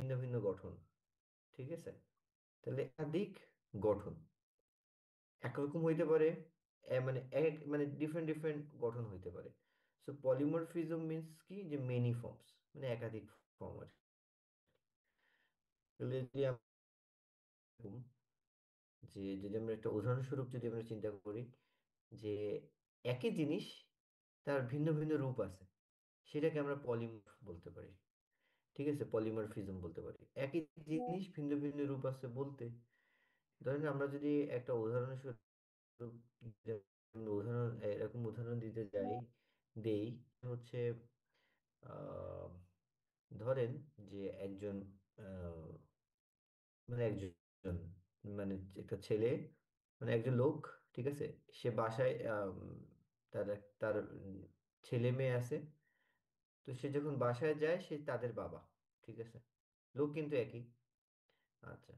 ভিন্ন ভিন্ন গঠন, ঠিক আছে? তাহলে একাধিক গঠন একরকম হইতে পারে, মানে এক মানে ডিফারেন্ট ডিফারেন্ট গঠন হইতে পারে। সো পলিমরফিজম মিন্স কি, যে মেনি ফর্মস, মানে একাধিক ফর্ম আর কি। তাহলে যদি যদি আমরা একটা উদাহরণস্বরূপ যদি আমরা চিন্তা করি, যে একই জিনিস তার ভিন্ন ভিন্ন রূপ আছে, সেটাকে আমরা পলিমরফ বলতে পারি। ঠিক আছে, পলিমরফিজম বলতে পারি। একই জিনিস ভিন্ন ভিন্ন রূপ আছে বলতে, ধরেন আমরা যদি একটা উদাহরণস্বরূপ এরকম উদাহরণ দিতে যাই, দেই, হচ্ছে আহ ধরেন যে একজন আহ, মানে একজন মানে একটা ছেলে, মানে একজন লোক, ঠিক আছে, সে বাসায় তার ছেলে মেয়ে আছে। তো সে যখন বাসায় যায়, সে তাদের বাবা, ঠিক আছে, লোক কিন্তু একই। আচ্ছা,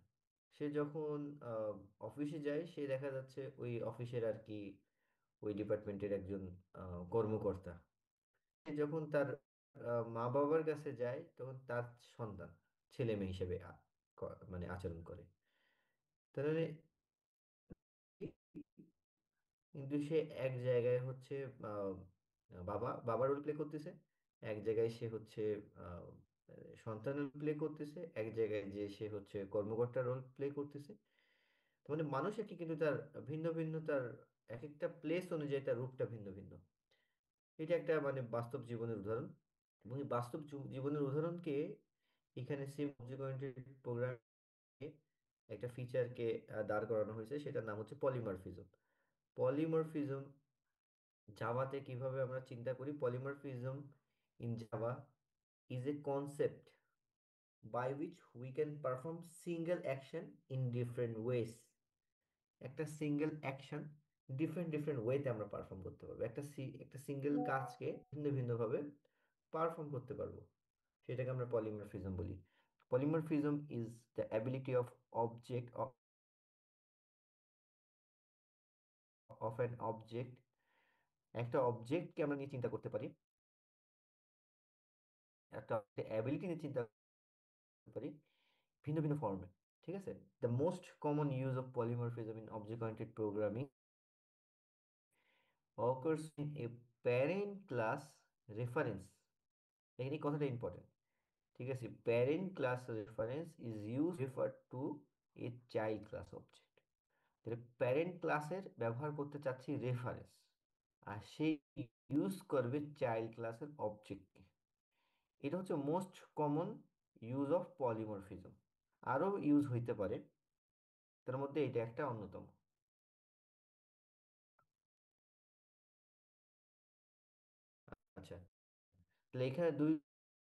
সে যখন অফিসে যায়, সে দেখা যাচ্ছে ওই অফিসের আর কি, ওই ডিপার্টমেন্টের একজন কর্মকর্তা। সে যখন তার মা বাবার কাছে যায়, তখন তার সন্তান, ছেলে মেয়ে হিসেবে মানে আচরণ করে। তাহলে কিন্তু সে এক জায়গায় হচ্ছে আহ, বাবা রোল প্লে করতেছে, এক জায়গায় সে হচ্ছে আহ, সন্তান রোল প্লে করতেছে, এক জায়গায় যে সে হচ্ছে কর্মকর্তা রোল প্লে করতেছে। তার মানে মানুষ একই, কিন্তু তার ভিন্ন ভিন্ন, তার এক একটা প্লেস অনুযায়ী তার রূপটা ভিন্ন ভিন্ন। এটা একটা মানে বাস্তব জীবনের উদাহরণ। এবং এই বাস্তব জীবনের উদাহরণকে এখানে সিম অবজেক্ট ওরিয়েন্টেড প্রোগ্রামে একটা ফিচারকে দাঁড় করানো হয়েছে, সেটার নাম হচ্ছে পলিমরফিজম। পলিমরফিজম জাভাতে কিভাবে আমরা চিন্তা করি, polymorphism in Java is a concept by which we can perform single action in different ways. একটা সিঙ্গেল অ্যাকশন ডিফারেন্ট ডিফারেন্ট ওয়েতে আমরা পারফর্ম করতে পারবো, একটা সিঙ্গেল কাজকে ভিন্ন ভিন্ন ভাবে পারফর্ম করতে পারবো। সেটাকে আমরা পলিমরফিজম বলি। Polymorphism is the ability of object of an object. একটা অবজেক্টকে আমরা নিয়ে চিন্তা করতে পারি, একটা অ্যাবিলিটি নিয়ে চিন্তা করতে পারি ভিন্ন ভিন্ন ফর্মে। ঠিক আছে, the most common use of polymorphism in object oriented programming occurs in a parent class reference। এখানে এই কথাটা ইম্পর্টেন্ট। ঠিক আছে, parent class reference is use refer to a child class object. তাহলে প্যারেন্ট ক্লাসের ব্যবহার করতে চাচ্ছি রেফারেন্স, আর সে ইউজ করবে চাইল্ড ক্লাসের অবজেক্টকে। এটা হচ্ছে most common use of polymorphism. আরও ইউজ হইতে পারে, তার মধ্যে এটা একটা অন্যতম। আচ্ছা, তাহলে এখানে দুই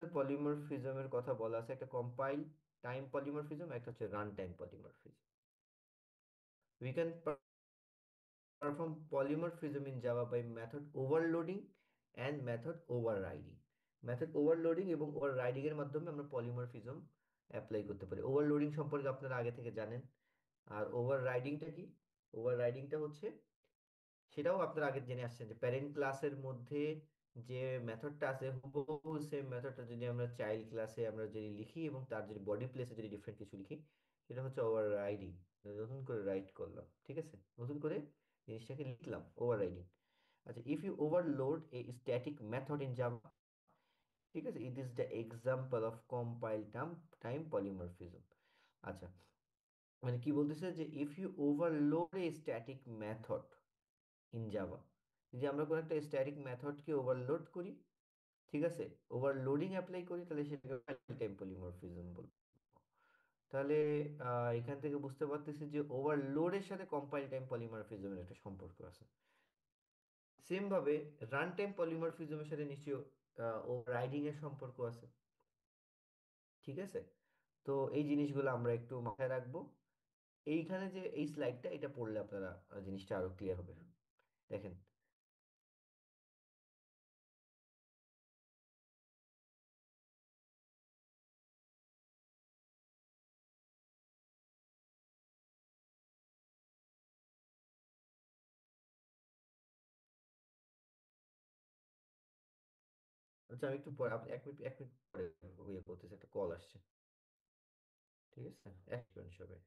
পলিমরফিজমের কথা বলা আছে, একটা কম্পাইল টাইম পলিমরফিজম, একটা হচ্ছে run time polymorphism. We can perform polymorphism in Java by method overloading and method overriding। Method overloading এবং ওভাররাইডিং এর মাধ্যমে আমরা পলিমরফিজম অ্যাপ্লাই করতে পারি। ওভারলোডিং সম্পর্কে আপনারা আগে থেকে জানেন। আর ওভাররাইডিংটা কি? ওভাররাইডিংটা হচ্ছে, সেটাও আপনারা আগে জেনে আসছেন, যে প্যারেন্ট ক্লাসের মধ্যে যে মেথডটা আছে, হুবহু সেম মেথডটা যদি আমরা চাইল্ড ক্লাসে আমরা যদি লিখি এবং তার যদি বডি প্লেসে যদি ডিফারেন্ট কিছু লিখি, সেটা হচ্ছে ওভাররাইডিং। নতুন করে রাইট করলাম, ঠিক আছে, নতুন করে জিনিসটাকে লিখলাম, ওভাররাইডিং। আচ্ছা, if you overload a static method in Java, ঠিক আছে, it is the example of compile time polymorphism. আচ্ছা, মানে কি বলতেছে, যে if you overload a static method in Java, যদি আমরা কোনো একটা স্ট্যাটিক মেথডকে ওভারলোড করি, ঠিক আছে, ওভারলোডিং অ্যাপ্লাই করি, তাহলে সেটাকে ফাইল টাইম পলিমরফিজম বলবো। তাহলে এখান থেকে বুঝতে পারতেছি যে ওভারলোডের সাথে কম্পাইল টাইম পলিমরফিজমের একটা সম্পর্ক আছে। সেম ভাবে রান টাইম পলিমরফিজমের সাথে নিশ্চয়ই ওভাররাইডিং এর সম্পর্ক আছে। ঠিক আছে, তো এই জিনিসগুলো আমরা একটু মাথায় রাখবো। এইখানে যে এই স্লাইডটা, এটা পড়লে আপনারা জিনিসটা আরো ক্লিয়ার হবে। দেখেন, আচ্ছা আমি একটু পরে, আপনি 1 মিনিট পরে ইয়ে করতেছি, একটা কল আসছে। ঠিক আছে, একজন সবাই।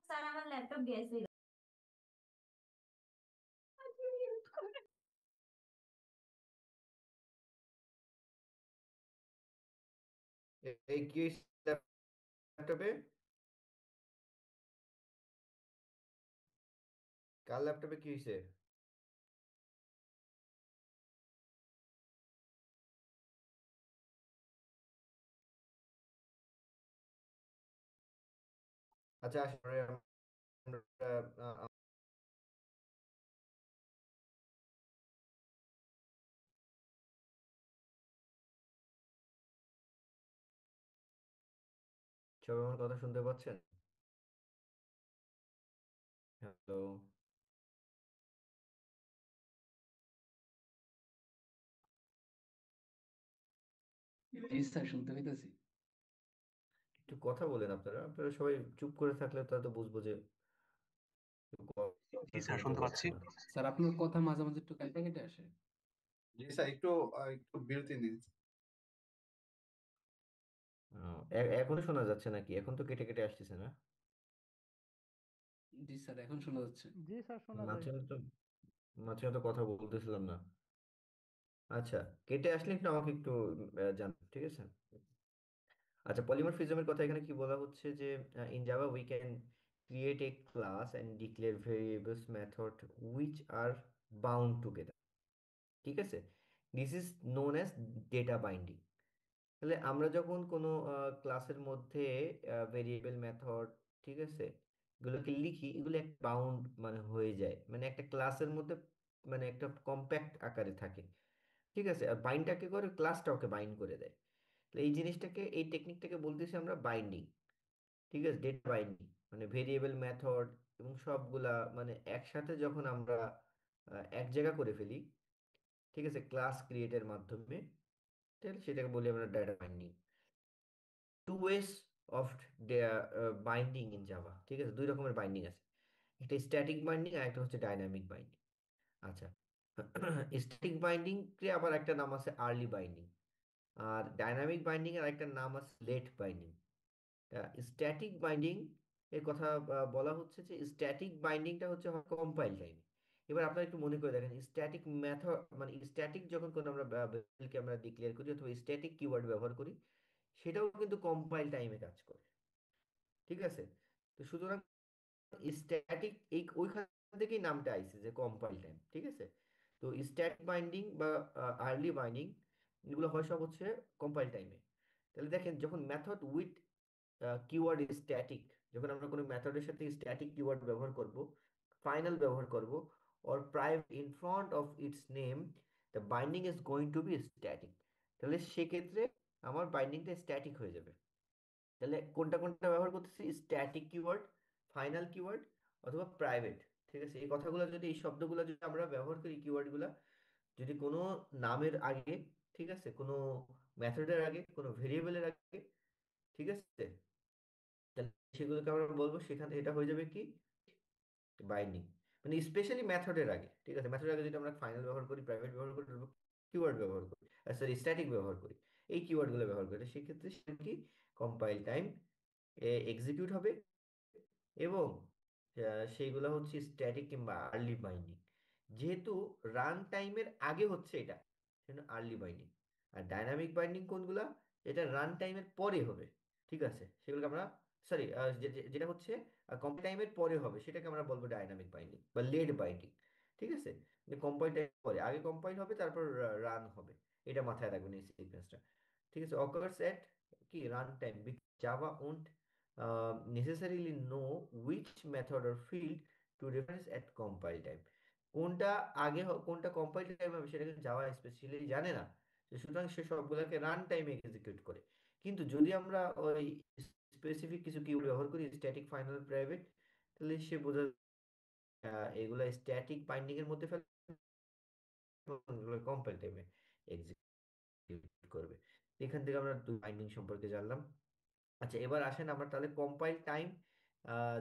স্যার আমার ল্যাপটপ গেছে। এই কি ল্যাপটপে? কার ল্যাপটপে কি হয়েছে? আচ্ছা, আসলে আমরা আহ, সবাই আমার কথা শুনতে পাচ্ছেন? হ্যালো? জি স্যার, শুনতে পাইতেছি। একটু কথা বলেন, আপনারা আপনারা সবাই চুপ করে থাকলে তারা তো বুঝবো যে কেউ জি কথা স্যার, শুনতে শুনতে পাচ্ছে পাচ্ছি। না। স্যার, আপনার কথা মাঝে মাঝে একটু কেটে কেটে আসে। জি স্যার, একটু একটু বিরতি নিন। এখনো শোনা যাচ্ছে নাকি? এখন তো কেটে কেটে আসতেছে না? জি স্যার, এখন শোনা যাচ্ছে। জি স্যার, শোনা যায়। মাঝখানে তো মাঝখানে তো কথা বলতেছিলাম না। আচ্ছা, কেটে আসলে একটু আমাকে একটু জানান, ঠিক আছে? আচ্ছা, পলিমরফিজমের কথা এখানে কি বলা হচ্ছে যে in Java we can create a class and declare variables method which are bound together, ঠিক আছে? This is known as data binding. তাহলে আমরা যখন কোনো ক্লাসের মধ্যে ভেরিয়েবল মেথড, ঠিক আছে, এগুলোকে লিখি, এগুলো একটা বাউন্ড মানে হয়ে যায়, মানে একটা ক্লাসের মধ্যে মানে একটা কম্প্যাক্ট আকারে থাকে, ঠিক আছে? আর বাইন্ডটাকে করে ক্লাসটা ওকে বাইন্ড করে দেয়। তো এই জিনিসটাকে, এই টেকনিকটাকে বলতেছি আমরা বাইন্ডিং, ঠিক আছে? ডেটা বাইন্ডিং মানে ভেরিয়েবল মেথড এবং সবগুলা মানে একসাথে যখন আমরা এক জায়গা করে ফেলি, ঠিক আছে, ক্লাস ক্রিয়েটের মাধ্যমে, তাহলে সেটাকে বলি আমরা data binding. Two ways of binding in Java, ঠিক আছে? দুই রকমের বাইন্ডিং আছে, একটা স্ট্যাটিক বাইন্ডিং আর একটা হচ্ছে ডাইনামিক বাইন্ডিং। আচ্ছা, স্ট্যাটিক বাইন্ডিং কে আবার একটা নাম আছে আর্লি বাইন্ডিং, আর ডাইনামিক বাইন্ডিং এর একটা নাম আছে লেট বাইন্ডিং। স্ট্যাটিক বাইন্ডিং এর কথা বলা হচ্ছে যে স্ট্যাটিক বাইন্ডিংটা হচ্ছে কম্পাইল টাইমে। এবার আপনারা একটু মনে করে দেখেন, স্ট্যাটিক মেথড মানে স্ট্যাটিক যখন কোনো আমরা ভেরিয়েবলকে আমরা ডিক্লেয়ার করি অথবা স্ট্যাটিক কিওয়ার্ড ব্যবহার করি, সেটাও কিন্তু কম্পাইল টাইমে কাজ করে, ঠিক আছে? তো সুতরাং স্ট্যাটিক এই ওইখান থেকেই নামটা আইছে যে কম্পাইল টাইম, ঠিক আছে? তো স্ট্যাটিক বাইন্ডিং বা আর্লি বাইন্ডিং এগুলো হয় সব হচ্ছে কম্পাইল টাইমে। তাহলে দেখেন, যখন মেথড উইথ কিওয়ার্ড স্ট্যাটিক, যখন আমরা কোনো মেথডের সাথে স্ট্যাটিক কিওয়ার্ড ব্যবহার করব, ফাইনাল ব্যবহার করব, or private in front of its name, the binding is going to be static. তাহলে সেক্ষেত্রে আমার বাইন্ডিংটা স্ট্যাটিক হয়ে যাবে। তাহলে কোনটা কোনটা ব্যবহার করতেছি? স্ট্যাটিক কিওয়ার্ড, ফাইনাল কিওয়ার্ড অথবা প্রাইভেট, ঠিক আছে? এই কথাগুলো যদি, এই শব্দগুলো যদি আমরা ব্যবহার করি, কিওয়ার্ডগুলো যদি কোনো নামের আগে, ঠিক আছে, কোনো মেথডের আগে, কোনো ভেরিয়েবলের আগে, ঠিক আছে, তাহলে সেগুলোকে আমরা বলবো, সেখানে এটা হয়ে যাবে কি বাইন্ডিং। মানে স্পেশালি মেথডের আগে, ঠিক আছে, মেথডের আগে যদি আমরা ফাইনাল ব্যবহার করি, প্রাইভেট ব্যবহার করি, কিওয়ার্ড ব্যবহার করি, সরি স্ট্যাটিক ব্যবহার করি, এই কিওয়ার্ডগুলো ব্যবহার করি, সেক্ষেত্রে সেটা কি কম্পাইল টাইম এক্সিকিউট হবে, এবং সেইগুলো হচ্ছে স্ট্যাটিক কিংবা আর্লি বাইন্ডিং। যেহেতু রান টাইমের আগে হচ্ছে এটা, সেজন্য আর্লি বাইন্ডিং। আর ডাইনামিক বাইন্ডিং কোনগুলা? এটা রান টাইমের পরে হবে, ঠিক আছে? সেগুলোকে আমরা, সরি, যেটা হচ্ছে কম্পাইল টাইমের পরে হবে, সেটাকে আমরা বলবো ডাইনামিক বাইন্ডিং বা লেড বাইন্ডিং, ঠিক আছে? কম্পাইল টাইম পরে, আগে কম্পাইল হবে তারপর রান হবে, এটা মাথায় রাখবেন এই সিকোয়েন্সটা, ঠিক আছে? অকার্স এট কি run time, Java won't necessarily know which method or field to reference at compile time। কোনটা আগে কোনটা কম্পাইল টাইম হবে সেটা কিন্তু জাভা স্পেশালি জানে না। তো সুতরাং সে সবগুলোকে রান টাইমে এক্সিকিউট করে। কিন্তু যদি আমরা ওই স্পেসিফিক কিছু কিওয়ার্ড ব্যবহার করি, স্ট্যাটিক, ফাইনাল, প্রাইভেট, তাহলে সে বোঝা এগুলা স্ট্যাটিক বাইন্ডিং এর মধ্যে ফেলে, কম্পাইল টাইমে এক্সিকিউট করবে। এখান থেকে আমরা বাইন্ডিং সম্পর্কে জানলাম। আচ্ছা, এবার আসেন আমরা তাহলে কম্পাইল টাইম,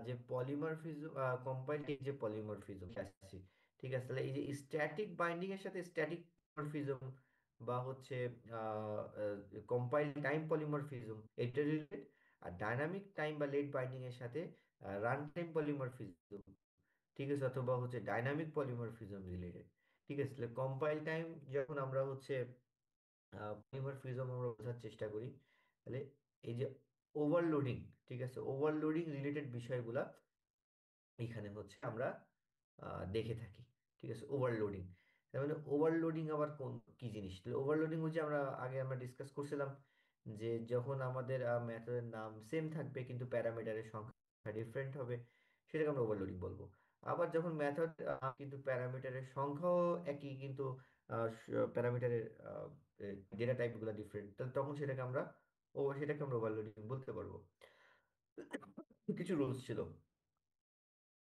যে পলিমরফিজম, কম্পাইল যে পলিমরফিজম আসছি, ঠিক আছে? তাহলে এই যে স্ট্যাটিক বাইন্ডিং এর সাথে স্ট্যাটিক পলিমরফিজম বা হচ্ছে কম্পাইল টাইম পলিমরফিজম এটা রিলেটেড, আর ডাইনামিক টাইম বা লেট বাইন্ডিং এর সাথে রান টাইম পলিমরফিজম, ঠিক আছে, অথবা হচ্ছে ডাইনামিক পলিমরফিজম রিলেটেড, ঠিক আছে? তাহলে কম্পাইল টাইম যখন আমরা হচ্ছে পলিমরফিজম আমরা বোঝার চেষ্টা করি, তাহলে এই যে ওভারলোডিং, ঠিক আছে, ওভারলোডিং রিলেটেড বিষয়গুলা এখানে হচ্ছে আমরা দেখে থাকি, ঠিক আছে? ওভারলোডিং, তার মানে ওভারলোডিং আবার কোন কি জিনিস? তাহলে ওভারলোডিং হচ্ছে, আমরা আগে আমরা ডিসকাস করছিলাম যে যখন আমাদের মেথডের নাম সেম থাকবে কিন্তু প্যারামিটারের সংখ্যা ডিফারেন্ট হবে, সেটাকে আমরা ওভারলোডিং বলবো। আবার যখন মেথড কিন্তু প্যারামিটারের সংখ্যাও একই কিন্তু প্যারামিটারের ডেটা টাইপগুলো ডিফারেন্ট, তাহলে তখন সেটাকে আমরা ওভারলোডিং বলতে পারবো। কিছু রুলস ছিল,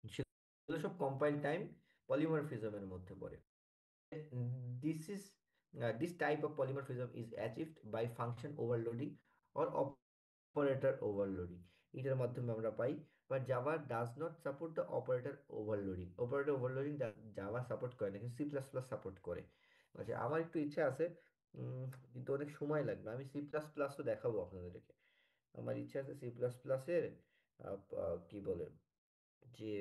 সেগুলো সব কম্পাইল টাইম পলিমরফিজমের মধ্যে পড়ে। This is this type of polymorphism is achieved by function overloading or operator overloading, এটার মাধ্যমে আমরা পাই। But Java does not support the operator overloading, operator overloading Java support করে না, কিন্তু সি প্লাস প্লাস সাপোর্ট করে। আচ্ছা, আমার একটু ইচ্ছা আছে, কিন্তু অনেক সময় লাগবে, আমি সি প্লাস প্লাসও দেখাবো আপনাদেরকে। আমার ইচ্ছা আছে সি প্লাস প্লাসের কি বলে যে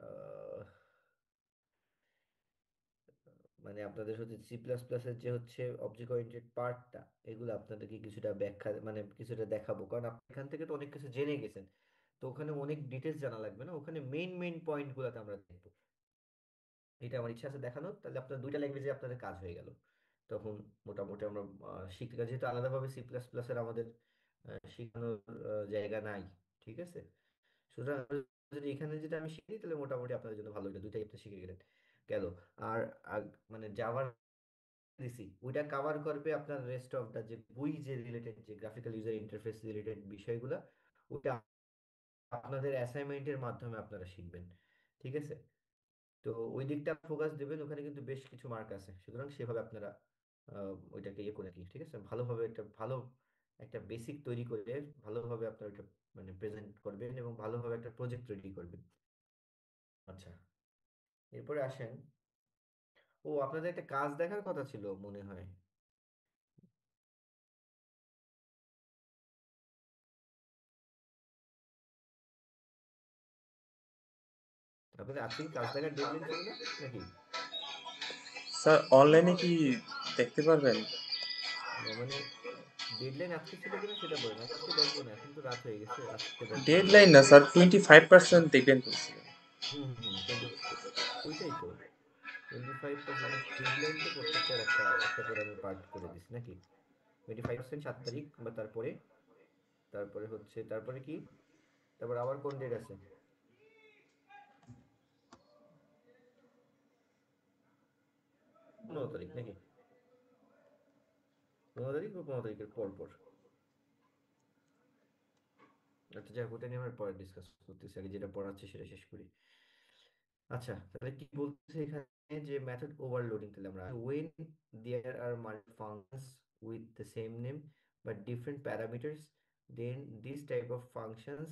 আহ, মানে আপনাদের হচ্ছে সি প্লাস প্লাসের যে হচ্ছে অবজেক্ট ওরিয়েন্টেড পার্টটা, এগুলো আপনাদেরকে কিছুটা ব্যাখ্যা মানে কিছুটা দেখাবো, কারণ আপনি এখান থেকে তো অনেক কিছু জেনে গেছেন। তো ওখানে অনেক ডিটেলস জানা লাগবে না, ওখানে মেইন পয়েন্ট গুলোতে আমরা দেখবো। এটা আমার ইচ্ছা আছে দেখানোর, তাহলে আপনার দুইটা ল্যাঙ্গুয়েজে আপনাদের কাজ হয়ে গেল। তখন মোটামুটি আমরা শিখতে যেহেতু আলাদাভাবে সি প্লাস প্লাসের আমাদের শেখানোর জায়গা নাই, ঠিক আছে। সুতরাং যদি এখানে যেটা আমি শিখি তাহলে মোটামুটি আপনাদের জন্য ভালো, এটা দুইটাই আপনি শিখে গেলেন গেল। আর মানে জাভার দিছি ওইটা কাভার করবে আপনার রেস্ট অফ দা যে বই যে রিলেটেড যে গ্রাফিক্যাল ইউজার ইন্টারফেস রিলেটেড বিষয়গুলো, ওটা আপনাদের অ্যাসাইনমেন্টের মাধ্যমে আপনারা শিখবেন, ঠিক আছে। তো ওই দিকটা ফোকাস দেবেন, ওখানে কিন্তু বেশ কিছু মার্ক আছে, সুতরাং সেভাবে আপনারা ওইটাকে ইয়ে করে কি, ঠিক আছে, ভালোভাবে একটা ভালো একটা বেসিক তৈরি করে ভালোভাবে আপনারা ওইটা মানে প্রেজেন্ট করবেন এবং ভালোভাবে একটা প্রজেক্ট রেডি করবেন। আচ্ছা, এরপরে আসেন। ও, আপনাদের একটা কাজ দেখার কথা ছিল মনে হয়। আপনাদের আজকে কি কাজ দেখার ডেডলাইন ছিল না নাকি? স্যার অনলাইনে কি দেখতে পারবেন? না মানে ডেডলাইন আজকে ছিল কিনা সেটা বলেন, আমি আজকে দেখবো না, এখন তো রাত হয়ে গেছে, আজকে দেখবো না আমি। ডেডলাইন না স্যার, 25% দেখবেন বলছিলেন। হুম, টোয়েন্টি, ওইটাই তো 25%। ডেডলাইন তো প্রত্যেকটার একটা একটা করে আমি পার্ট করে দিছি নাকি? 25% 7 তারিখ বা তারপরে, তারপরে হচ্ছে তারপরে কি, তারপর আবার কোন ডেট আছে? 15 তারিখ নাকি? 15 তারিখ বা 15 তারিখের পর পর। আচ্ছা যাই হোক, ওটা নিয়ে আমরা পরে ডিসকাস করতেছি, আগে যেটা পড়াচ্ছি সেটা শেষ করি। আচ্ছা, তাহলে কি বলতেছে এখানে যে মেথড ওভারলোডিং, তাহলে আমরা when there are multiple functions with the same name but different parameters, then this type of functions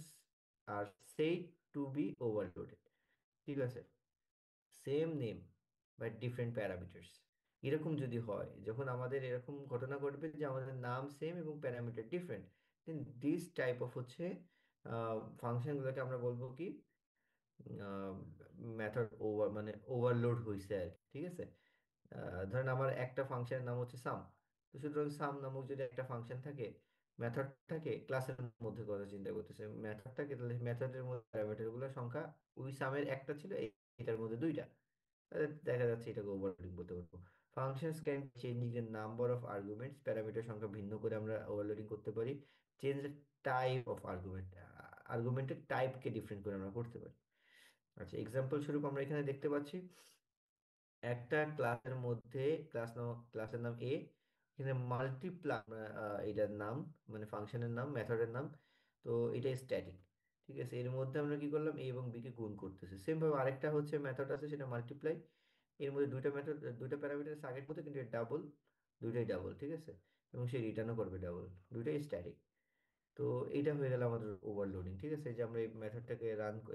are said to be overloaded, ঠিক আছে। Same name but different parameters, এরকম যদি হয়, যখন আমাদের এরকম ঘটনা ঘটবে যে আমাদের নাম সেম এবং parameter different, then this type of হচ্ছে ফাংশনগুলোকে আমরা বলবো কি, মেথড ওভার মানে ওভারলোড হয়েছে আর কি, ঠিক আছে। ধরেন আমার একটা ফাংশনের নাম হচ্ছে সাম, তো সুতরাং সাম নামক যদি একটা ফাংশন থাকে, মেথড থাকে ক্লাসের মধ্যে, কথা চিন্তা করতেছে মেথড থাকে, তাহলে মেথডের মধ্যে প্যারামিটার গুলোর সংখ্যা ওই সামের একটা ছিল, এটার মধ্যে দুইটা, তাহলে দেখা যাচ্ছে এটাকে ওভারলোডিং বলতে পারবো। Functions can changing the number of arguments, parameter সংখ্যা ভিন্ন করে আমরা ওভারলোডিং করতে পারি। Change the type of argument, আর্গুমেন্টের টাইপকে ডিফারেন্ট করে আমরা করতে পারি। আচ্ছা, এক্সাম্পল স্বরূপ আমরা এখানে দেখতে পাচ্ছি একটা ক্লাসের মধ্যে, ক্লাসের নাম এ, এখানে মাল্টিপ্লাই এটার নাম মানে ফাংশনের নাম মেথডের নাম, তো এটা স্ট্যাটিক, ঠিক আছে। এর মধ্যে আমরা কি করলাম, এ এবং বি কে গুণ করতেছি। সেম ভাবে আরেকটা হচ্ছে মেথড আছে, সেটা মাল্টিপ্লাই, এর মধ্যে দুইটা মেথড দুইটা প্যারামিটার আছে আগের মধ্যে, কিন্তু ডাবল, দুইটাই ডাবল, ঠিক আছে, এবং সে রিটার্নও করবে ডাবল, দুইটাই স্ট্যাটিক। তো এইটা হয়ে গেল আমাদের ওভারলোডিং, ঠিক আছে, যে আমরা এই মেথডটাকে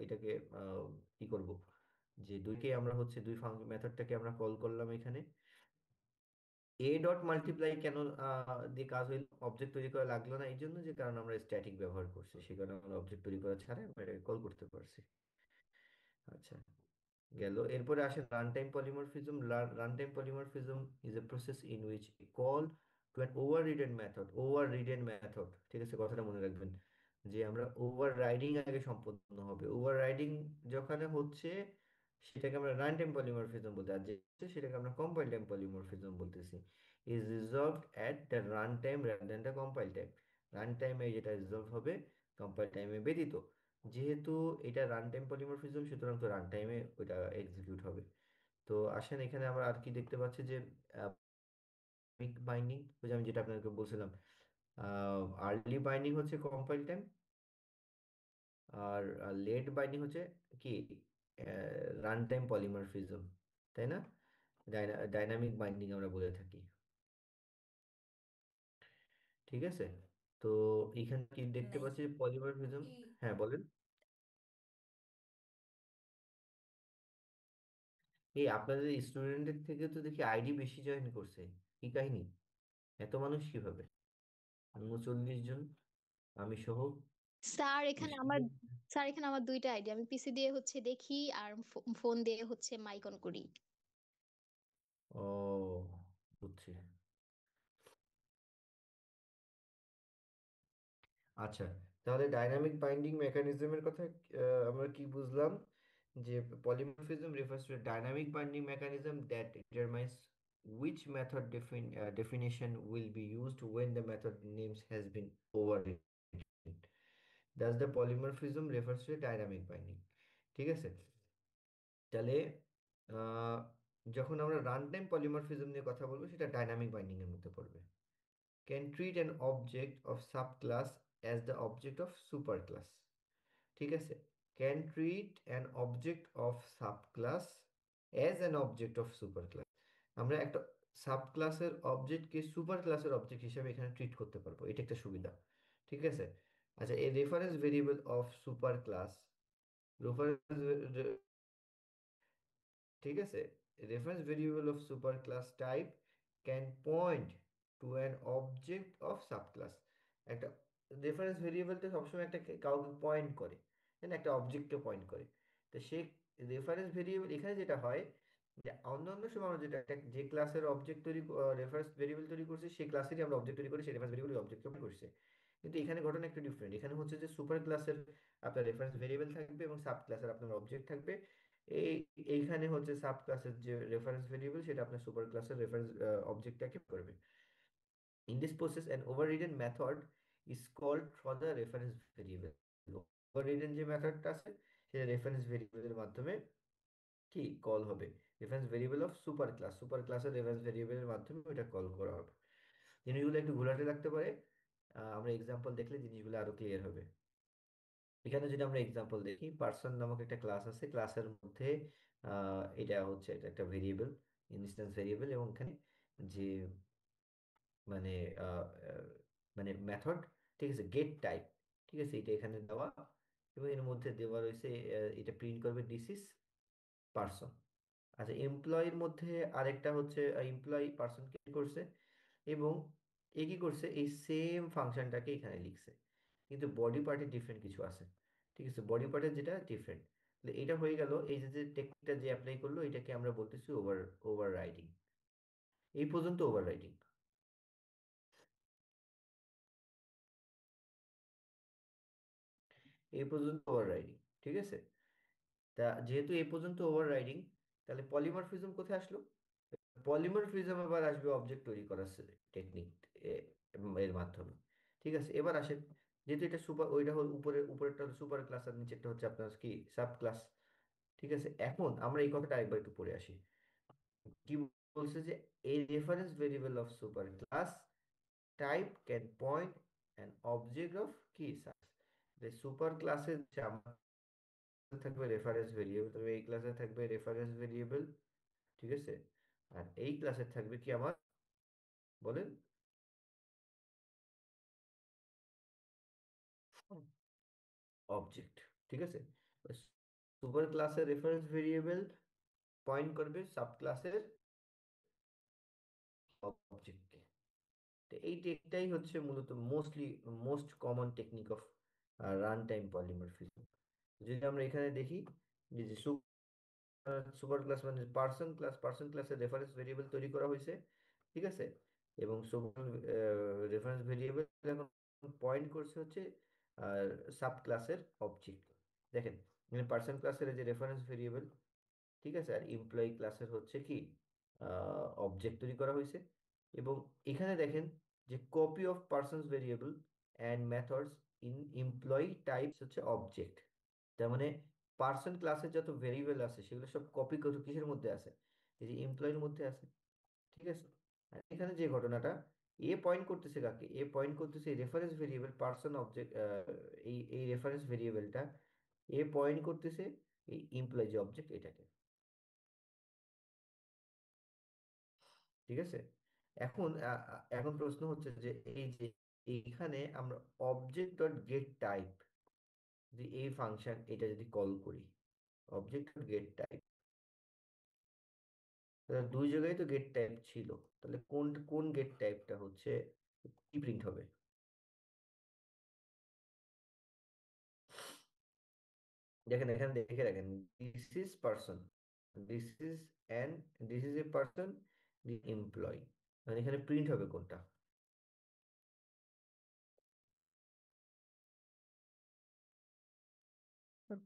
এটাকে কি করব, যে দুইকে আমরা হচ্ছে দুই মেথডটাকে আমরা কল করলাম এখানে। এ ডট মাল্টিপ্লাই কেন দিয়ে কাজ হইল, অবজেক্ট তৈরি করা লাগলো না, এই জন্য যে কারণ আমরা স্ট্যাটিক ব্যবহার করছি, সে কারণে আমরা অবজেক্ট তৈরি করা ছাড়া আমরা এটাকে কল করতে পারছি। আচ্ছা, গেল। এরপরে আসে run time polymorphism. Run time polymorphism is a process in which call to an overridden method, ঠিক আছে, কথাটা মনে রাখবেন যে আমরা ওভার রাইডিং আগে সম্পন্ন হবে, ওভার রাইডিং যখন হচ্ছে সেটাকে আমরা রান টাইম পলিমরফিজম বলতে, আর যে হচ্ছে সেটাকে আমরা কম্পাইল টাইম পলিমরফিজম বলতেছি। Is resolved at the run time rather than the compile time, run টাইমে যেটা রিজলভ হবে কম্পাইল টাইমে ব্যতীত। যেহেতু এটা রান টাইম পলিমরফিজম, সুতরাং তো রান টাইমে ওইটা এক্সিকিউট হবে। তো আসেন এখানে আমরা আর কি দেখতে পাচ্ছি যে বাইন্ডিং, ওই যে আমি যেটা আপনাকে বলছিলাম, আর্লি বাইন্ডিং হচ্ছে কম্পাইল টাইম, আর লেট বাইন্ডিং হচ্ছে কি, রান টাইম পলিমরফিজম, তাই না? ডাইনামিক বাইন্ডিং আমরা বলে থাকি, ঠিক আছে। তো এখানে কি দেখতে नहीं পাচ্ছি পলিমরফিজম। कि হ্যাঁ বলেন। এই আপনাদের স্টুডেন্টের থেকে তো দেখি আইডি বেশি জয়েন করছে, কি কাহিনী, এত মানুষ কিভাবে? 39 জন, আমি সহ। স্যার এখানে আমার স্যার এখানে আমার দুইটা আইডিয়া, আমি পিসি দিয়ে হচ্ছে দেখি আর ফোন দিয়ে হচ্ছে মাইক অন করি। ও, বুঝছি। আচ্ছা, তাহলে ডাইনামিক বাইন্ডিং মেকানিজমের কথা আমরা কি বুঝলাম? যে polymorphism refers to a dynamic binding mechanism that determines which method definition will be used when the method names has been overridden. Thus the polymorphism refers to a dynamic binding. ঠিক আছে? তাহলে আহ, যখন আমরা রান টাইম পলিমরফিজম নিয়ে কথা বলবো সেটা dynamic binding এর মধ্যে পড়বে। Can treat an object of subclass as the object of superclass. ঠিক আছে, can treat an object of subclass as an object of super class. আমরা একটা সাবক্লাসের অবজেক্টকে সুপার ক্লাসের অবজেক্ট হিসেবে এখানে ট্রিট করতে পারবো, এটা একটা সুবিধা। ঠিক আছে, আচ্ছা, এই reference variable of super class, reference, ঠিক আছে, reference variable of super class type can point to an object of subclass. একটা রেফারেন্স ভেরিয়েবলটা সবসময় একটা কাউকে পয়েন্ট করে, তাই না, একটা অবজেক্টকে পয়েন্ট করে। তো সেই রেফারেন্স ভেরিয়েবল এখানে যেটা হয় যে অন্যান্য সময় আমরা যেটা যে ক্লাসের অবজেক্ট তৈরি, রেফারেন্স ভেরিয়েবল তৈরি করছি সেই ক্লাসেরই আমরা অবজেক্ট তৈরি করি, সেই রেফারেন্স ভেরিয়েবল অবজেক্টকে পয়েন্ট করছে। কিন্তু এখানে ঘটনা একটু ডিফারেন্ট, এখানে হচ্ছে যে সুপার ক্লাসের আপনার রেফারেন্স ভেরিয়েবল থাকবে এবং সাব ক্লাসের আপনার অবজেক্ট থাকবে। এই এইখানে হচ্ছে সাব ক্লাসের যে রেফারেন্স ভেরিয়েবল সেটা আপনার সুপার ক্লাসের রেফারেন্স অবজেক্টটাকে করবে। In this process an overridden method is called for the reference variable. overridden যে মেথডটা আছে সেটা রেফারেন্স ভেরিয়েবলের মাধ্যমে কি কল হবে, reference variable of super class, super ক্লাসের রেফারেন্স ভেরিয়েবলের মাধ্যমে ওটা কল করা হবে। জিনিসগুলো একটু ঘোলাটে লাগতে পারে, আমরা এক্সাম্পল দেখলে জিনিসগুলো আরো ক্লিয়ার হবে। এখানে যদি আমরা এক্সাম্পল দেখি, পার্সন নামক একটা ক্লাস আছে, ক্লাসের মধ্যে এটা হচ্ছে এটা একটা ভেরিয়েবল, ইনস্ট্যান্স ভেরিয়েবল, এবং এখানে যে মানে আহ, আহ, মানে মেথড, ঠিক আছে, গেট টাইপ, ঠিক আছে, এটা এখানে দেওয়া এবং এর মধ্যে দেওয়া রয়েছে এটা প্রিন্ট করবে দিস ইজ পার্সন। আচ্ছা, এমপ্লয়ির মধ্যে আরেকটা হচ্ছে এমপ্লয়ি পার্সন কি করছে এবং এ কি করছে, এই সেম ফাংশনটাকে এখানে লিখছে, কিন্তু বডি পার্টে ডিফারেন্ট কিছু আছে। ঠিক আছে, বডি পার্টের যেটা ডিফারেন্ট, তাহলে এটা হয়ে গেল এই যে যে টেকনিকটা যে অ্যাপ্লাই করলো এটাকে আমরা বলতেছি ওভাররাইডিং। এই পর্যন্ত ওভাররাইডিং। এই পর্যন্ত ওভাররাইডিং, ঠিক আছে। তা যেহেতু এই পর্যন্ত ওভাররাইডিং, তাহলে পলিমরফিজম কোথায় আসলো? পলিমরফিজম এবার আসবে অবজেক্ট তৈরি করার টেকনিক এর মাধ্যমে। ঠিক আছে, এবার আসেন, যেহেতু এটা সুপার, ওইটা হল উপরেরটা হলো সুপার ক্লাস আর নিচেরটা হচ্ছে আপনার কি সাব ক্লাস। ঠিক আছে, এখন আমরা এই কথাটা আরেকবার একটু পড়ে আসি। কি বলছে যে এই reference variable of super class type can point an object of কি সাব। সুপার ক্লাসে থাকবে রেফারেন্স ভেরিয়েবল, তবে এই ক্লাসে থাকবে রেফারেন্স ভেরিয়েবল, ঠিক আছে, আর এই ক্লাসে থাকবে কি আমার, বলেন, অবজেক্ট। ঠিক আছে, সুপার ক্লাসের রেফারেন্স ভেরিয়েবল পয়েন্ট করবে সাব ক্লাসের অবজেক্টকে। তো এই টেকটাই হচ্ছে মূলত most common technique of run time polymorphism. যদি আমরা এখানে দেখি যে সুপার ক্লাস মানে পার্সন ক্লাসের রেফারেন্স ভেরিয়েবল তৈরি করা হয়েছে, ঠিক আছে, এবং সুপার রেফারেন্স ভেরিয়েবল এখন পয়েন্ট করছে হচ্ছে সাব ক্লাসের অবজেক্ট। দেখেন, মানে পার্সন ক্লাসের যে রেফারেন্স ভেরিয়েবল, ঠিক আছে, আর এমপ্লয়ি ক্লাসের হচ্ছে কি অবজেক্ট তৈরি করা হয়েছে। এবং এখানে দেখেন যে copy of person's variable and methods in employee types হচ্ছে অবজেক্ট। তার মানে পার্সন ক্লাসের যত ভেরিয়েবল আছে সেগুলো সব কপি করে কিসের মধ্যে আছে, এই যে এমপ্লয়ির মধ্যে আছে। ঠিক আছে, আর এখানে যে ঘটনাটা, এ পয়েন্ট করতেছে কাকে, এ পয়েন্ট করতেছে রেফারেন্স ভেরিয়েবল পার্সন অবজেক্ট, এই এই রেফারেন্স ভেরিয়েবলটা এ পয়েন্ট করতেছে এই এমপ্লয় যে অবজেক্ট এটাকে। ঠিক আছে, এখন এখন প্রশ্ন হচ্ছে যে এই যে এইখানে আমরা অবজেক্ট ডট গেট টাইপ, যদি এই ফাংশন এটা যদি কল করি, অবজেক্ট ডট গেট টাইপ, তাহলে দুই জায়গায় তো গেট টাইপ ছিল, তাহলে কোন কোন গেট টাইপটা হচ্ছে কি প্রিন্ট হবে? দেখেন এখানে দেখে রাখেন, this is person, this is an, this is a person, the employee, মানে এখানে প্রিন্ট হবে কোনটা?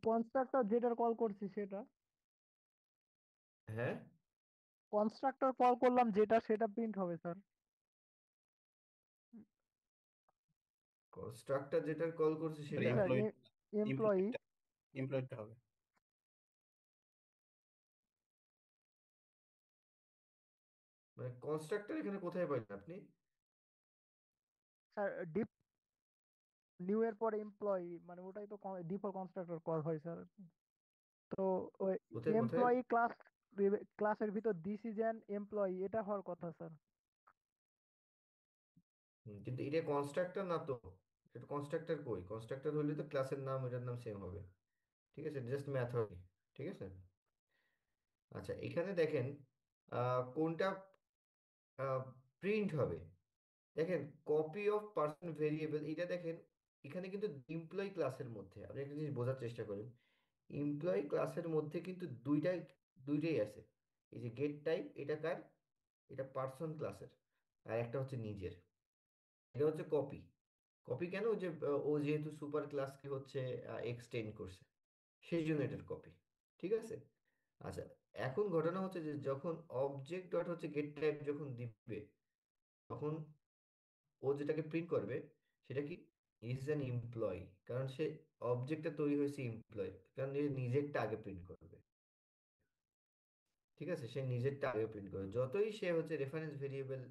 কনস্ট্রাক্টর যেটার কল করছি সেটা, হ্যাঁ, কনস্ট্রাক্টর কল করলাম যেটা সেটা প্রিন্ট হবে স্যার। কনস্ট্রাক্টর যেটার কল করছে সেটা স্যার এমপ্লয়ি, এমপ্লয়ি। এমপ্লয়িটা হবে। মানে কনস্ট্রাক্টর এখানে কোথায় পাইলেন আপনি? স্যার ডিপ নিউ এর পরে এমপ্লয়ি, মানে ওটাই তো ডিফল্ট কনস্ট্রাক্টর কল হয় স্যার। তো ওই কোথায় কোথায়? এমপ্লয়ি ক্লাসের ভিতর দিস ইজ অ্যান এমপ্লয়ি এটা হওয়ার কথা স্যার। কিন্তু এটা কনস্ট্রাক্টর না তো, এটা কনস্ট্রাক্টর কই? কনস্ট্রাক্টর হলে তো ক্লাসের নাম এটার নাম সেম হবে, ঠিক আছে, জাস্ট মেথড, ঠিক আছে। আচ্ছা এখানে দেখেন কোনটা প্রিন্ট হবে, দেখেন কপি অফ পার্সন ভেরিয়েবল, এটা দেখেন এখানে কিন্তু এমপ্লয়ি ক্লাসের মধ্যে আপনি একটা জিনিস বোঝার চেষ্টা করুন, এমপ্লয়ি ক্লাসের মধ্যে কিন্তু দুইটাই আছে। এই যে গেট টাইপ এটা কার? এটা পার্সন ক্লাসের, আর একটা হচ্ছে নিজের, এটা হচ্ছে কপি। কপি কেন? ওই যে ও যেহেতু সুপার ক্লাসকে হচ্ছে এক্সটেন্ড করছে, সেই জন্য এটার কপি, ঠিক আছে। আচ্ছা এখন ঘটনা হচ্ছে যে যখন অবজেক্ট ডট হচ্ছে গেট টাইপ যখন দিবে, তখন ও যেটাকে প্রিন্ট করবে সেটা কি? ইজ অ্যান এমপ্লয়ি, কারণ সে অবজেক্টটা তৈরি হয়েছে এমপ্লয়, কারণ এ নিজেরটা আগে প্রিন্ট করবে, ঠিক আছে, সে নিজেরটা আগে প্রিন্ট করবে, যতই সে হচ্ছে রেফারেন্স ভেরিয়েবল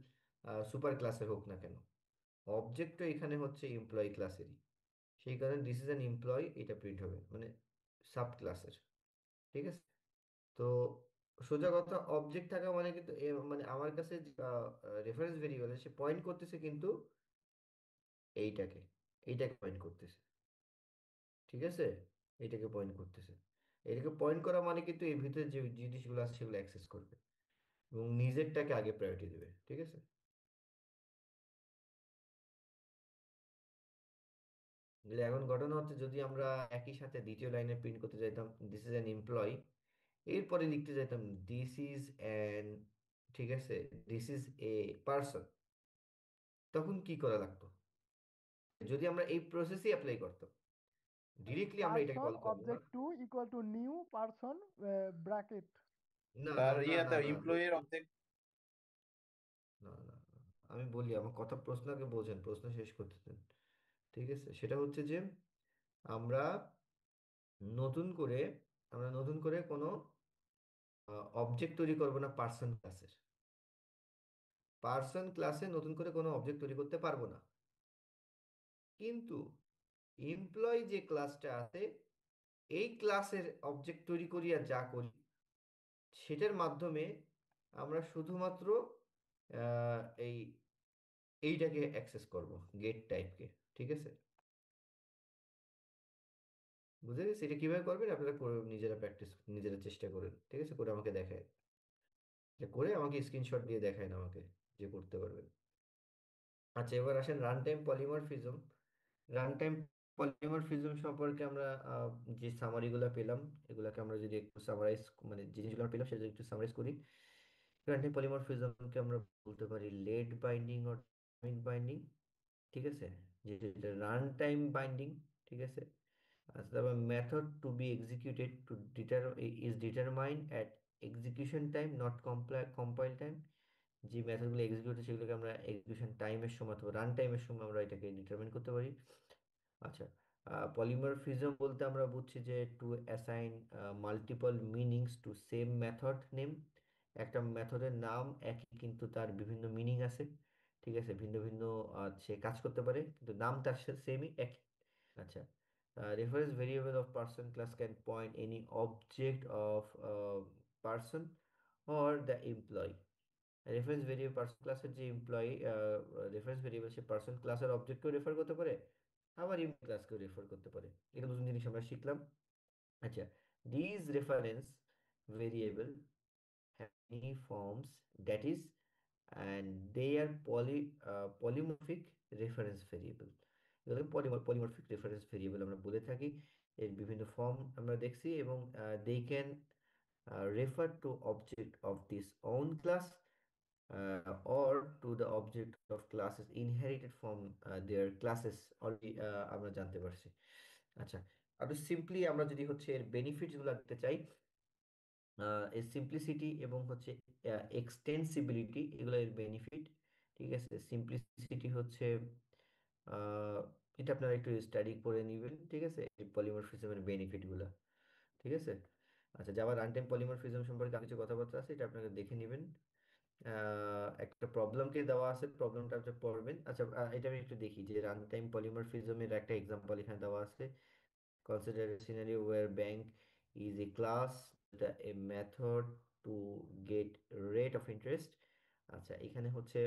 সুপার ক্লাসের হোক না কেন, অবজেক্টও এখানে হচ্ছে এমপ্লয়ি ক্লাসেরই, সেই কারণে দিস ইজ অ্যান এমপ্লয়ি এটা প্রিন্ট হবে, মানে সাব ক্লাসের, ঠিক আছে। তো সোজা কথা, অবজেক্ট থাকা মানে কিন্তু মানে আমার কাছে রেফারেন্স ভেরিয়েবল সে পয়েন্ট করতেছে কিন্তু এইটাকে, এইটাকে পয়েন্ট করতেছে, ঠিক আছে, এইটাকে পয়েন্ট করতেছে, এটাকে পয়েন্ট করা মানে কিন্তু এর ভিতরে যে জিনিসগুলো আছে সেগুলো অ্যাক্সেস করবে এবং নিজেরটাকে আগে প্রায়োরিটি দেবে, ঠিক আছে। বুঝলে? এখন ঘটনা হচ্ছে যদি আমরা একই সাথে দ্বিতীয় লাইনে প্রিন্ট করতে চাইতাম দিস ইজ অ্যান এমপ্লয়ি, এরপরে লিখতে চাইতাম দিস ইজ অ্যান, ঠিক আছে, দিস ইজ এ পার্সন, তখন কি করা লাগতো? যদি আমরা এই প্রসেসই অ্যাপ্লাই করতাম, ডিরেক্টলি আমরা এটাকে পার্সন কল করবো না। Object two equal to new person bracket. না না তার না না ইয়াতে না এমপ্লয়ির অবজেক্ট। না না না। আমি বলি, আমার কথা প্রশ্নকে বোঝেন, প্রশ্ন শেষ করতে দেন, ঠিক আছে। সেটা হচ্ছে যে আমরা নতুন করে আমরা নতুন করে কোনো অবজেক্ট তৈরি করব না পার্সন ক্লাসের, পার্সন ক্লাসে নতুন করে কোনো অবজেক্ট তৈরি করতে পারবো না, কিন্তু এমপ্লয়ি যে ক্লাসটা আছে এই ক্লাসের অবজেক্ট তৈরি করি আর যা করি সেটার মাধ্যমে আমরা শুধুমাত্র আহ, এই এইটাকে অ্যাক্সেস করব, গেট টাইপকে, ঠিক আছে। বুঝে গেছে? এটা কিভাবে করবেন আপনারা করে নিজেরা প্র্যাকটিস, নিজেরা চেষ্টা করেন, ঠিক আছে, করে আমাকে দেখায়, এটা করে আমাকে স্ক্রিনশট দিয়ে দেখায় আমাকে যে করতে পারবেন। আচ্ছা এবার আসেন run time polymorphism. Run time polymorphism সম্পর্কে আমরা যে সামারিগুলো পেলাম, এগুলাকে আমরা যদি একটু সামারাইজ, মানে জিনিসগুলো আমরা পেলাম সেটা যদি একটু সামারাইজ করি, রান টাইম পলিমরফিজমকে আমরা বলতে পারি লেট বাইন্ডিং অর বাইন্ডিং, ঠিক আছে, যেটা রান টাইম বাইন্ডিং, ঠিক আছে। আচ্ছা তারপর method to be executed to is determined at execution time not compile time, যে মেথডগুলো এক্সিকিউট সেগুলোকে আমরা এক্সিকিউশন টাইমের সময় অথবা রান টাইমের সময় আমরা এটাকে ডিটারমাইন করতে পারি। আচ্ছা পলিমরফিজম বলতে আমরা বুঝছি যে two assign multiple meanings to same method name, একটা মেথডের নাম একই কিন্তু তার বিভিন্ন মিনিং আছে, ঠিক আছে, ভিন্ন ভিন্ন সে কাজ করতে পারে কিন্তু নাম তার সেমই একই। আচ্ছা reference variable of person class can point any object of person or the employee, reference variable person ক্লাসের যে এমপ্লয়ি রেফারেন্স ভেরিয়েবল সে পার্সন ক্লাসের অবজেক্টকেও রেফার করতে পারে, আবার এমপ্লয়ি ক্লাসকেও রেফার করতে পারে, এটা নতুন জিনিস আমরা শিখলাম। আচ্ছা this reference variable have many forms, that is, and they are polymorphic reference variable, এগুলোকে পলিমরফিক রেফারেন্স ভেরিয়েবল আমরা বলে থাকি। এর বিভিন্ন ফর্ম আমরা দেখছি, এবং they can refer to object of this own class or to the object of classes inherited from their classes already আমরা জানতে পারছি। আচ্ছা, আরো সিম্পলি আমরা যদি হচ্ছে এর বেনিফিটস গুলো দেখতে চাই, এর সিম্পলিসিটি এবং হচ্ছে এক্সটেন্সিবিলিটি, এগুলো এর বেনিফিট। ঠিক আছে, সিম্পলিসিটি হচ্ছে আহ, এটা আপনারা একটু স্টাডি করে নেবেন, ঠিক আছে, এই পলিমরফিজমের বেনিফিট গুলা। ঠিক আছে। আচ্ছা, জাভা রান টাইম পলিমরফিজম সম্পর্কে আর কিছু কথাবার্তা আছে, এটা আপনারা দেখে নেবেন। একটা প্রবলেমকে দেওয়া আছে, প্রবলেমটা আপনি পড়বেন। আচ্ছা, এটা আমি একটু দেখি যে রান টাইম পলিমরফিজমের একটা এক্সাম্পল এখানে দেওয়া আছে। Consider a scenario where bank is a class, a method to get rate of interest। আচ্ছা, এখানে হচ্ছে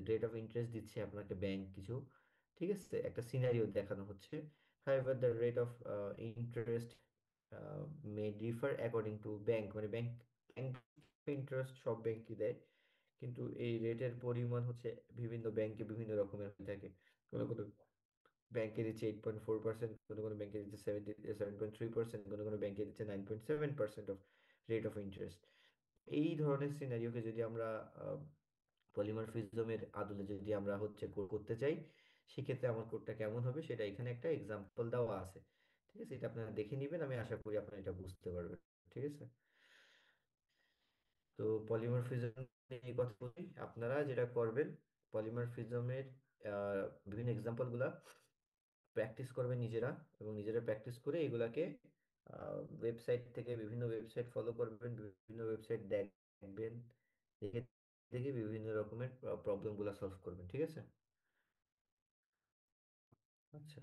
রেট অফ ইন্টারেস্ট দিচ্ছে আপনাকে ব্যাংক কিছু, ঠিক আছে, একটা সিনারিও দেখানো হচ্ছে। However, the rate of interest may differ according to bank, মানে ব্যাংক ইন্টারেস্ট সব ব্যাংকই দেয়, কিন্তু এই রেটের পরিমাণ হচ্ছে বিভিন্ন ব্যাংকে বিভিন্ন রকমের হয়ে থাকে। কোনো কোনো ব্যাংকে দিচ্ছে 8.4%, কোনো কোনো ব্যাংকে দিচ্ছে 7.3%, কোনো কোনো ব্যাংকে দিচ্ছে 9.7% অফ রেট অফ ইন্টারেস্ট। এই ধরনের সিনারিওকে যদি আমরা পলিমরফিজমের আদলে যদি আমরা হচ্ছে করতে চাই, সেক্ষেত্রে আমার কোডটা কেমন হবে সেটা এখানে একটা এক্সাম্পল দেওয়া আছে। ঠিক আছে, এটা আপনারা দেখে নেবেন, আমি আশা করি আপনারা এটা বুঝতে পারবেন। ঠিক আছে, তো পলিমরফিজম নিয়ে কথা বলি। আপনারা যেটা করবেন, পলিমরফিজমের বিভিন্ন এক্সাম্পল গুলা প্র্যাকটিস করবেন নিজেরা, এবং নিজেরা প্র্যাকটিস করে এগুলাকে ওয়েবসাইট থেকে বিভিন্ন ওয়েবসাইট ফলো করবেন, বিভিন্ন ওয়েবসাইট দেখবেন, দেখে দেখে বিভিন্ন রকমের প্রবলেম গুলা সলভ করবেন। ঠিক আছে। আচ্ছা,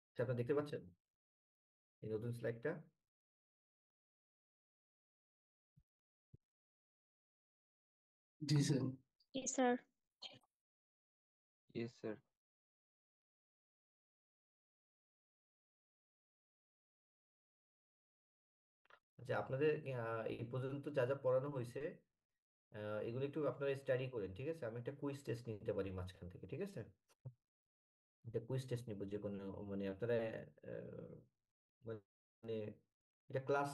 আচ্ছা, আপনারা দেখতে পাচ্ছেন এই নতুন স্লাইডটা? জি স্যার। জি স্যার। Yes sir. আচ্ছা, আপনাদের এই পর্যন্ত যা যা পড়ানো হয়েছে এগুলো একটু আপনারা স্টাডি করেন। ঠিক আছে, আমি একটা কুইজ টেস্ট নিতে পারি মাঝখান থেকে। ঠিক আছে, একটা কুইজ টেস্ট নিব যে কোনো, মানে আপনারা মানে এটা ক্লাস,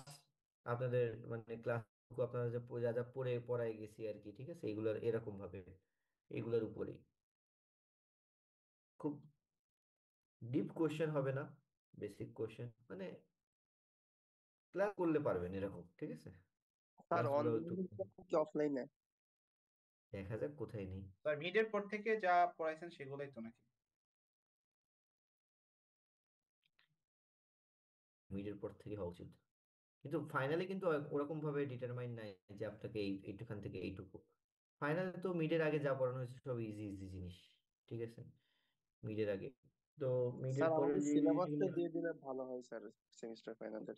আপনাদের মানে ক্লাস আপনারা যে যা যা পড়ে পড়াই গেছি আর কি, ঠিক আছে, এগুলোর এরকম ভাবে এগুলোর উপরেই খুব ডিপ কোশ্চেন হবে না, বেসিক কোশ্চেন, মানে ক্লাস করলে পারবেন এরকম। ঠিক আছে, স্যার ক্লাসগুলো একটু অনলাইনে কি অফলাইনে? দেখা যাক কোথায় নেই। স্যার মিডের পর থেকে যা পড়াইছেন সেগুলোই তো নাকি? মিডের পর থেকে হওয়া উচিত, কিন্তু ফাইনালে কিন্তু ওরকম ভাবে ডিটারমাইন নাই যে আপনাকে এইটুখান থেকে এইটুকু। ফাইনালে তো মিডের আগে যা পড়ানো হয়েছে সব ইজি ইজি জিনিস। ঠিক আছে, মিডের আগে তো, মিডের স্যার পরে আমাদের যে সিলেবাসটা জিনিসগুলো দিয়ে দিলে ভালো হয় স্যার, সেমিস্টার ফাইনালের।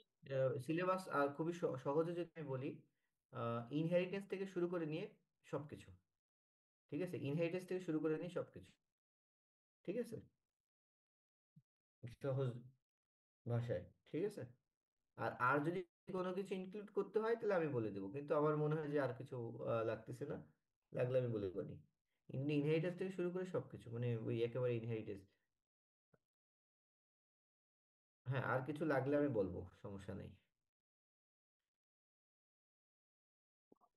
সিলেবাস খুবই সহজে যদি আমি বলি, ইনহেরিটেন্স থেকে শুরু করে নিয়ে সবকিছু। ঠিক আছে, ইনহেরিটেন্স থেকে শুরু করে নিয়ে সবকিছু। ঠিক আছে, সহজ ভাষায়। ঠিক আছে, আর আর যদি কোনো কিছু ইনক্লুড করতে হয় তাহলে আমি বলে দেবো, কিন্তু আমার মনে হয় যে আর কিছু লাগতেছে না, লাগলে আমি বলে দেবো নি। ইনহেরিটেন্স থেকে শুরু করে সবকিছু, মানে ওই একেবারে ইনহেরিটেন্স। হ্যাঁ, আর কিছু লাগলে আমি বলবো, সমস্যা নেই।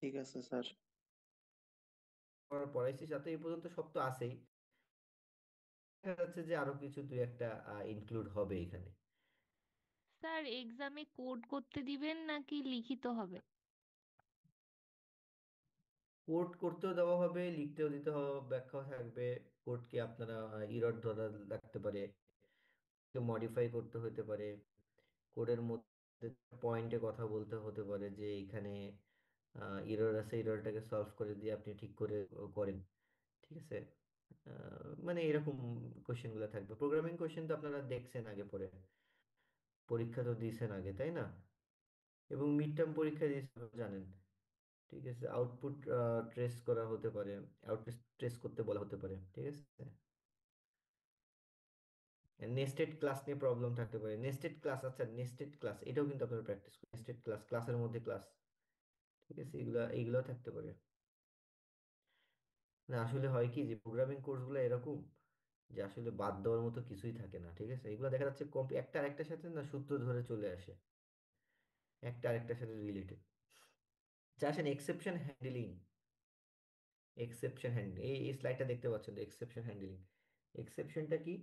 ঠিক আছে স্যার। পড়াইছি সাথে এই পর্যন্ত সব তো আছেই, দেখা যাচ্ছে যে আরো কিছু দুই একটা ইনক্লুড হবে এখানে। স্যার এক্সামে কোড করতে দিবেন নাকি লিখিত হবে? কোড করতেও দেওয়া হবে, লিখতেও দিতে হবে, ব্যাখ্যাও থাকবে। কোডকে আপনারা ইরর ধরা লাগতে পারে, মডিফাই করতে হতে পারে, কোডের মধ্যে পয়েন্টে কথা বলতে হতে পারে যে এখানে ইরর আছে, ইররটাকে সলভ করে দিয়ে আপনি ঠিক করে করেন। ঠিক আছে, মানে এরকম কোশ্চেন গুলো থাকবে। প্রোগ্রামিং কোশ্চেন তো আপনারা দেখছেন আগে পরে, পরীক্ষা তো দিয়েছেন আগে, তাই না? এবং মিড টার্ম পরীক্ষা দিয়েছেন, জানেন। ঠিক আছে, আউটপুট ট্রেস করা হতে পারে, আউটপুট ট্রেস করতে বলা হতে পারে। ঠিক আছে, নেস্টেড ক্লাস নিয়ে প্রবলেম থাকতে পারে। নেস্টেড ক্লাস, আচ্ছা নেস্টেড ক্লাস এটাও কিন্তু আপনারা প্র্যাকটিস করেন। নেস্টেড ক্লাস, ক্লাসের মধ্যে ক্লাস, ঠিক আছে, এগুলো থাকতে পারে। না আসলে হয় কি যে প্রোগ্রামিং কোর্সগুলো এরকম যে আসলে বাদ দেওয়ার মতো কিছুই থাকে না, ঠিক আছে। এগুলো দেখা যাচ্ছে একটা আরেকটার সাথে না সূত্র ধরে চলে আসে, একটা আরেকটার সাথে রিলেটেড। আসেন এক্সেপশন হ্যান্ডলিং। এক্সেপশন হ্যান্ডলিং, এই স্লাইডটা দেখতে পাচ্ছেন, এক্সেপশন হ্যান্ডলিং। এক্সেপশনটা কি?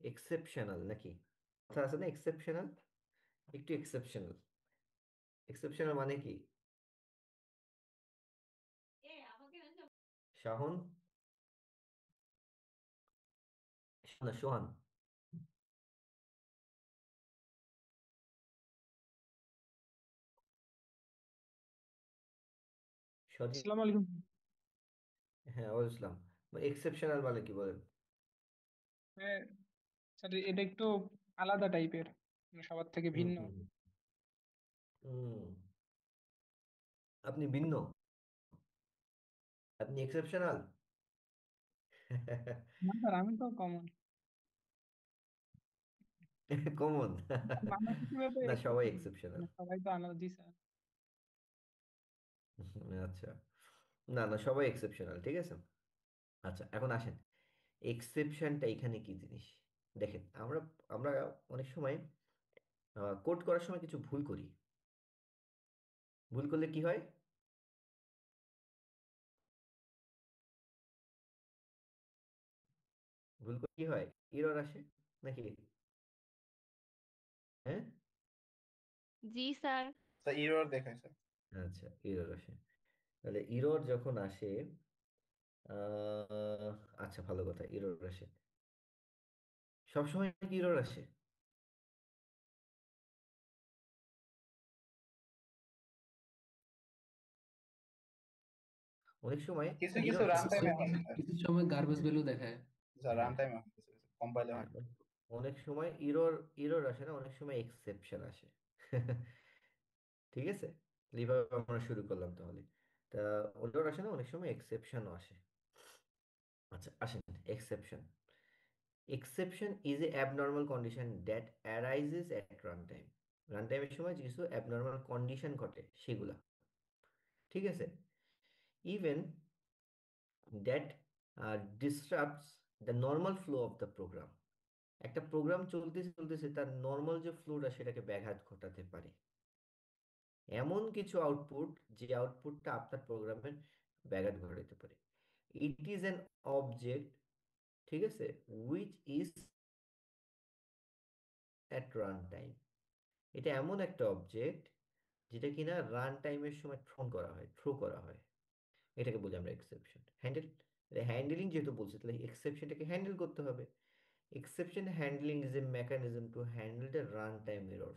এক্সেপশনাল নাকি কথা আছে না, এক্সেপশনাল, একটু এক্সেপশনাল। এক্সেপশনাল মানে কি? শাহন, না সোহান, সজীব। আসসালামু আলাইকুম। হ্যাঁ ওয়ালাইকুম ইসলাম। এক্সেপশনাল মানে কি বলেন? হ্যাঁ স্যার, এটা একটু আলাদা টাইপের, সবার থেকে হুম ভিন্ন। হুম হুম। আপনি ভিন্ন, আপনি এক্সেপশনাল। না স্যার, আমি তো কমন। কমন। মানুষ হিসেবে তো না সবাই exception, এক্সেপশনাল। সবাই তো আলাদা। জি স্যার। আচ্ছা, না না সবাই এক্সেপশনাল, ঠিক আছে। আচ্ছা এখন আসেন এক্সেপশনটা এখানে কি জিনিস। দেখেন আমরা আমরা অনেক সময় কোড করার সময় কিছু ভুল করি। ভুল করলে কি হয়? ভুল করলে কি হয়? এরর আসে নাকি? হ্যাঁ, জি স্যার। স্যার এরর দেখায় স্যার। আচ্ছা এরর আসে। তাহলে এরর যখন আসে, আচ্ছা ভালো কথা, এরর আসে সবসময় কি এরর আসে? অনেক সময় কিছু কিছু এরর রান কেন টাইমে হয়? হয় স্যার। কিছু সময় গার্বেজ ভ্যালু দেখায়। স্যার রান হ্যাঁ টাইমে হয়, কিছু কিছু কম্পাইলে হ্যাঁ, হয় না। অনেক সময় এরর, এরর আসে না, অনেক সময় এক্সেপশন আসে। ঠিক আছে, এইভাবে আমরা শুরু করলাম তাহলে। তা এরর আসে না, অনেক সময় এক্সেপশনও আসে। আচ্ছা আসেন exception. Exception is a abnormal condition that arises at runtime. রানটাইমের সময় যে কিছু abnormal condition ঘটে সেগুলা, ঠিক আছে। Even that disrupts the normal flow of the program. একটা প্রোগ্রাম চলতেছে চলতেছে তার নর্মাল যে ফ্লোটা সেটাকে ব্যাঘাত ঘটাতে পারে। এমন কিছু আউটপুট যে আউটপুটটা আপনার প্রোগ্রামের ব্যাঘাত ঘটাতে পারে। ইট ইজ অ্যান অবজেক্ট, ঠিক আছে, which is at run time. এটা এমন একটা অবজেক্ট যেটা কিনা রান টাইমের সময় থ্রো করা হয়, এটাকে বলি আমরা এক্সেপশন। হ্যান্ডেলিং যেহেতু বলছি তাহলে এক্সেপশনটাকে হ্যান্ডেল করতে হবে। Exception handling is a mechanism to handle the run time error.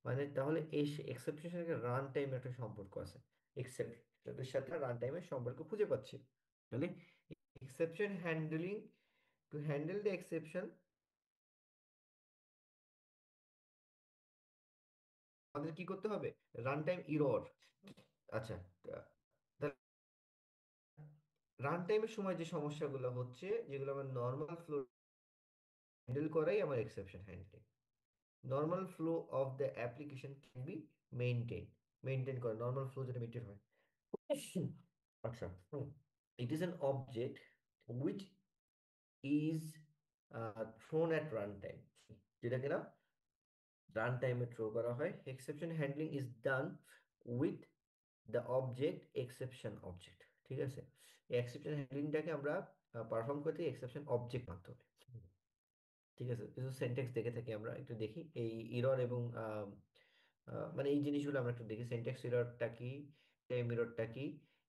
মানে তাহলে এই এক্সেপশনের সাথে রান টাইম একটা সম্পর্ক আছে, এক্সেপশনের সাথে রান টাইমের সম্পর্ক খুঁজে পাচ্ছি। তাহলে exception handling, to handle the exception আমাদের কি করতে হবে? Run time error. আচ্ছা, রান টাইমের সময় যে সমস্যাগুলো হচ্ছে যেগুলো আমার নর্মাল ফ্লো হ্যান্ডেল করাই আমার exception handling. Normal flow of the application can be maintain করে, নর্মাল ফ্লো যেটা মেনটেন হয়। আচ্ছা, it is an object which is thrown at run time, যেটা কিনা রান টাইমে থ্রো করা হয়। Exception handling is done with the object exception object, ঠিক আছে। এই এক্সেপশন হ্যান্ডলিংটাকে আমরা পারফর্ম করতে এক্সেপশন অবজেক্ট মাধ্যমে, ঠিক আছে। কিছু সেন্টেক্স দেখে থাকি আমরা, একটু দেখি এই ইরর এবং মানে এই জিনিসগুলো আমরা একটু দেখি। সেন্টেক্স ইররটা কি, টাইম ইররটা কি,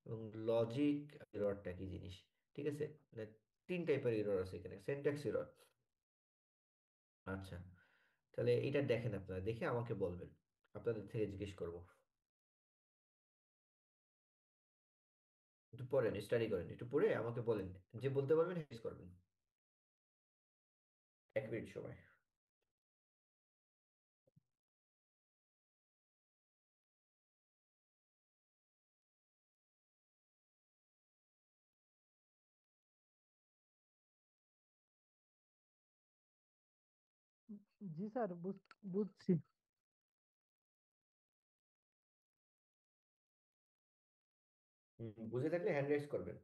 এবং লজিক ইররটা কি জিনিস, ঠিক আছে। মানে তিন টাইপের ইরর আছে এখানে। সেন্টেক্স ইরর, আচ্ছা তাহলে এটা দেখেন, আপনারা দেখে আমাকে বলবেন, আপনাদের থেকে জিজ্ঞেস করব। একটু পড়েন, স্টাডি করেন, একটু পড়ে আমাকে বলেন, যে বলতে পারবেন হেল্প করবেন। 1 মিনিট সময়। জি স্যার, বুঝছি। বুঝে থাকলে হ্যান্ড রেজ করবেন।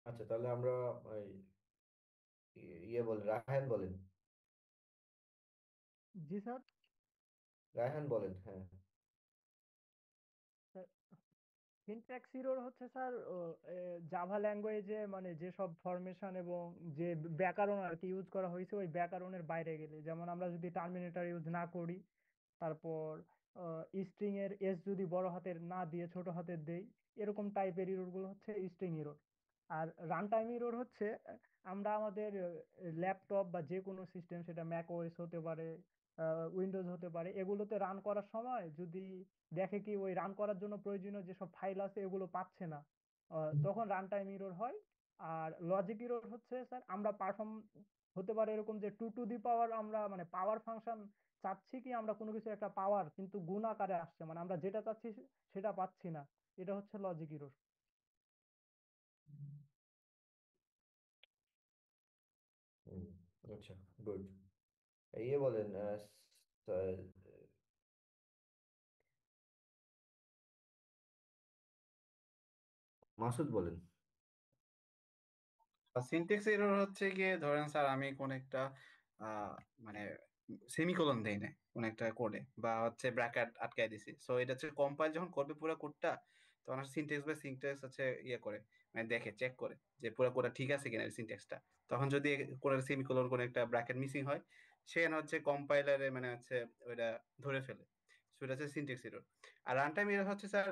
আচ্ছা, তাহলে আমরা ওই ইয়ে বলেন, রায়হান বলেন। জি স্যার। রায়হান বলেন, হ্যাঁ। সিনট্যাক্স এরর হচ্ছে স্যার জাভা ল্যাঙ্গুয়েজে মানে যেসব ফরমেশন এবং যে ব্যাকরণ আর কি ইউজ করা হয়েছে ওই ব্যাকরণের বাইরে গেলে, যেমন আমরা যদি টার্মিনেটর ইউজ না করি, তারপর স্ট্রিং এর এস যদি বড় হাতের না দিয়ে ছোট হাতের দেই, এরকম টাইপের ইরর গুলো হচ্ছে স্ট্রিং ইরর। আর রান টাইম ইরর হচ্ছে আমরা আমাদের ল্যাপটপ বা যে কোনো সিস্টেম, সেটা ম্যাক ওএস হতে পারে, উইন্ডোজ হতে পারে, এগুলোতে রান করার সময় যদি দেখে কি ওই রান করার জন্য প্রয়োজনীয় যেসব ফাইল আছে এগুলো পাচ্ছে না, তখন রান টাইম ইরর হয়। আর লজিক ইরর হচ্ছে স্যার আমরা পারফর্ম হতে পারে এরকম যে টু টু দি পাওয়ার আমরা মানে পাওয়ার ফাংশন চাচ্ছি কি আমরা কোনো কিছু একটা পাওয়ার, কিন্তু গুণ আকারে আসছে, মানে আমরা যেটা চাচ্ছি সেটা পাচ্ছি না, এটা হচ্ছে লজিক ইরর। আচ্ছা, গুড। ইয়ে বলেন মাসুদ বলেন। সিনট্যাক্স এরর হচ্ছে গিয়ে ধরেন স্যার আমি কোন একটা আহ, মানে সেমিকোলন দেই না কোন একটা কোডে, বা হচ্ছে ব্র্যাকেট আটকায় দিছি, সো এটা হচ্ছে কম্পাইল যখন করবে পুরো কোডটা, তখন সিনট্যাক্স বাই সিনট্যাক্স হচ্ছে ইয়ে করে, মানে দেখে চেক করে যে পুরো কোডটা ঠিক আছে কিনা সিনট্যাক্সটা। তখন যদি কোন সেমিকোলন কোন একটা ব্র্যাকেট মিসিং হয়, সেখানে হচ্ছে কম্পাইলারে মানে হচ্ছে ওইটা ধরে ফেলে। সো এটা হচ্ছে সিনট্যাক্স এরর। আর রান টাইম এরর হচ্ছে স্যার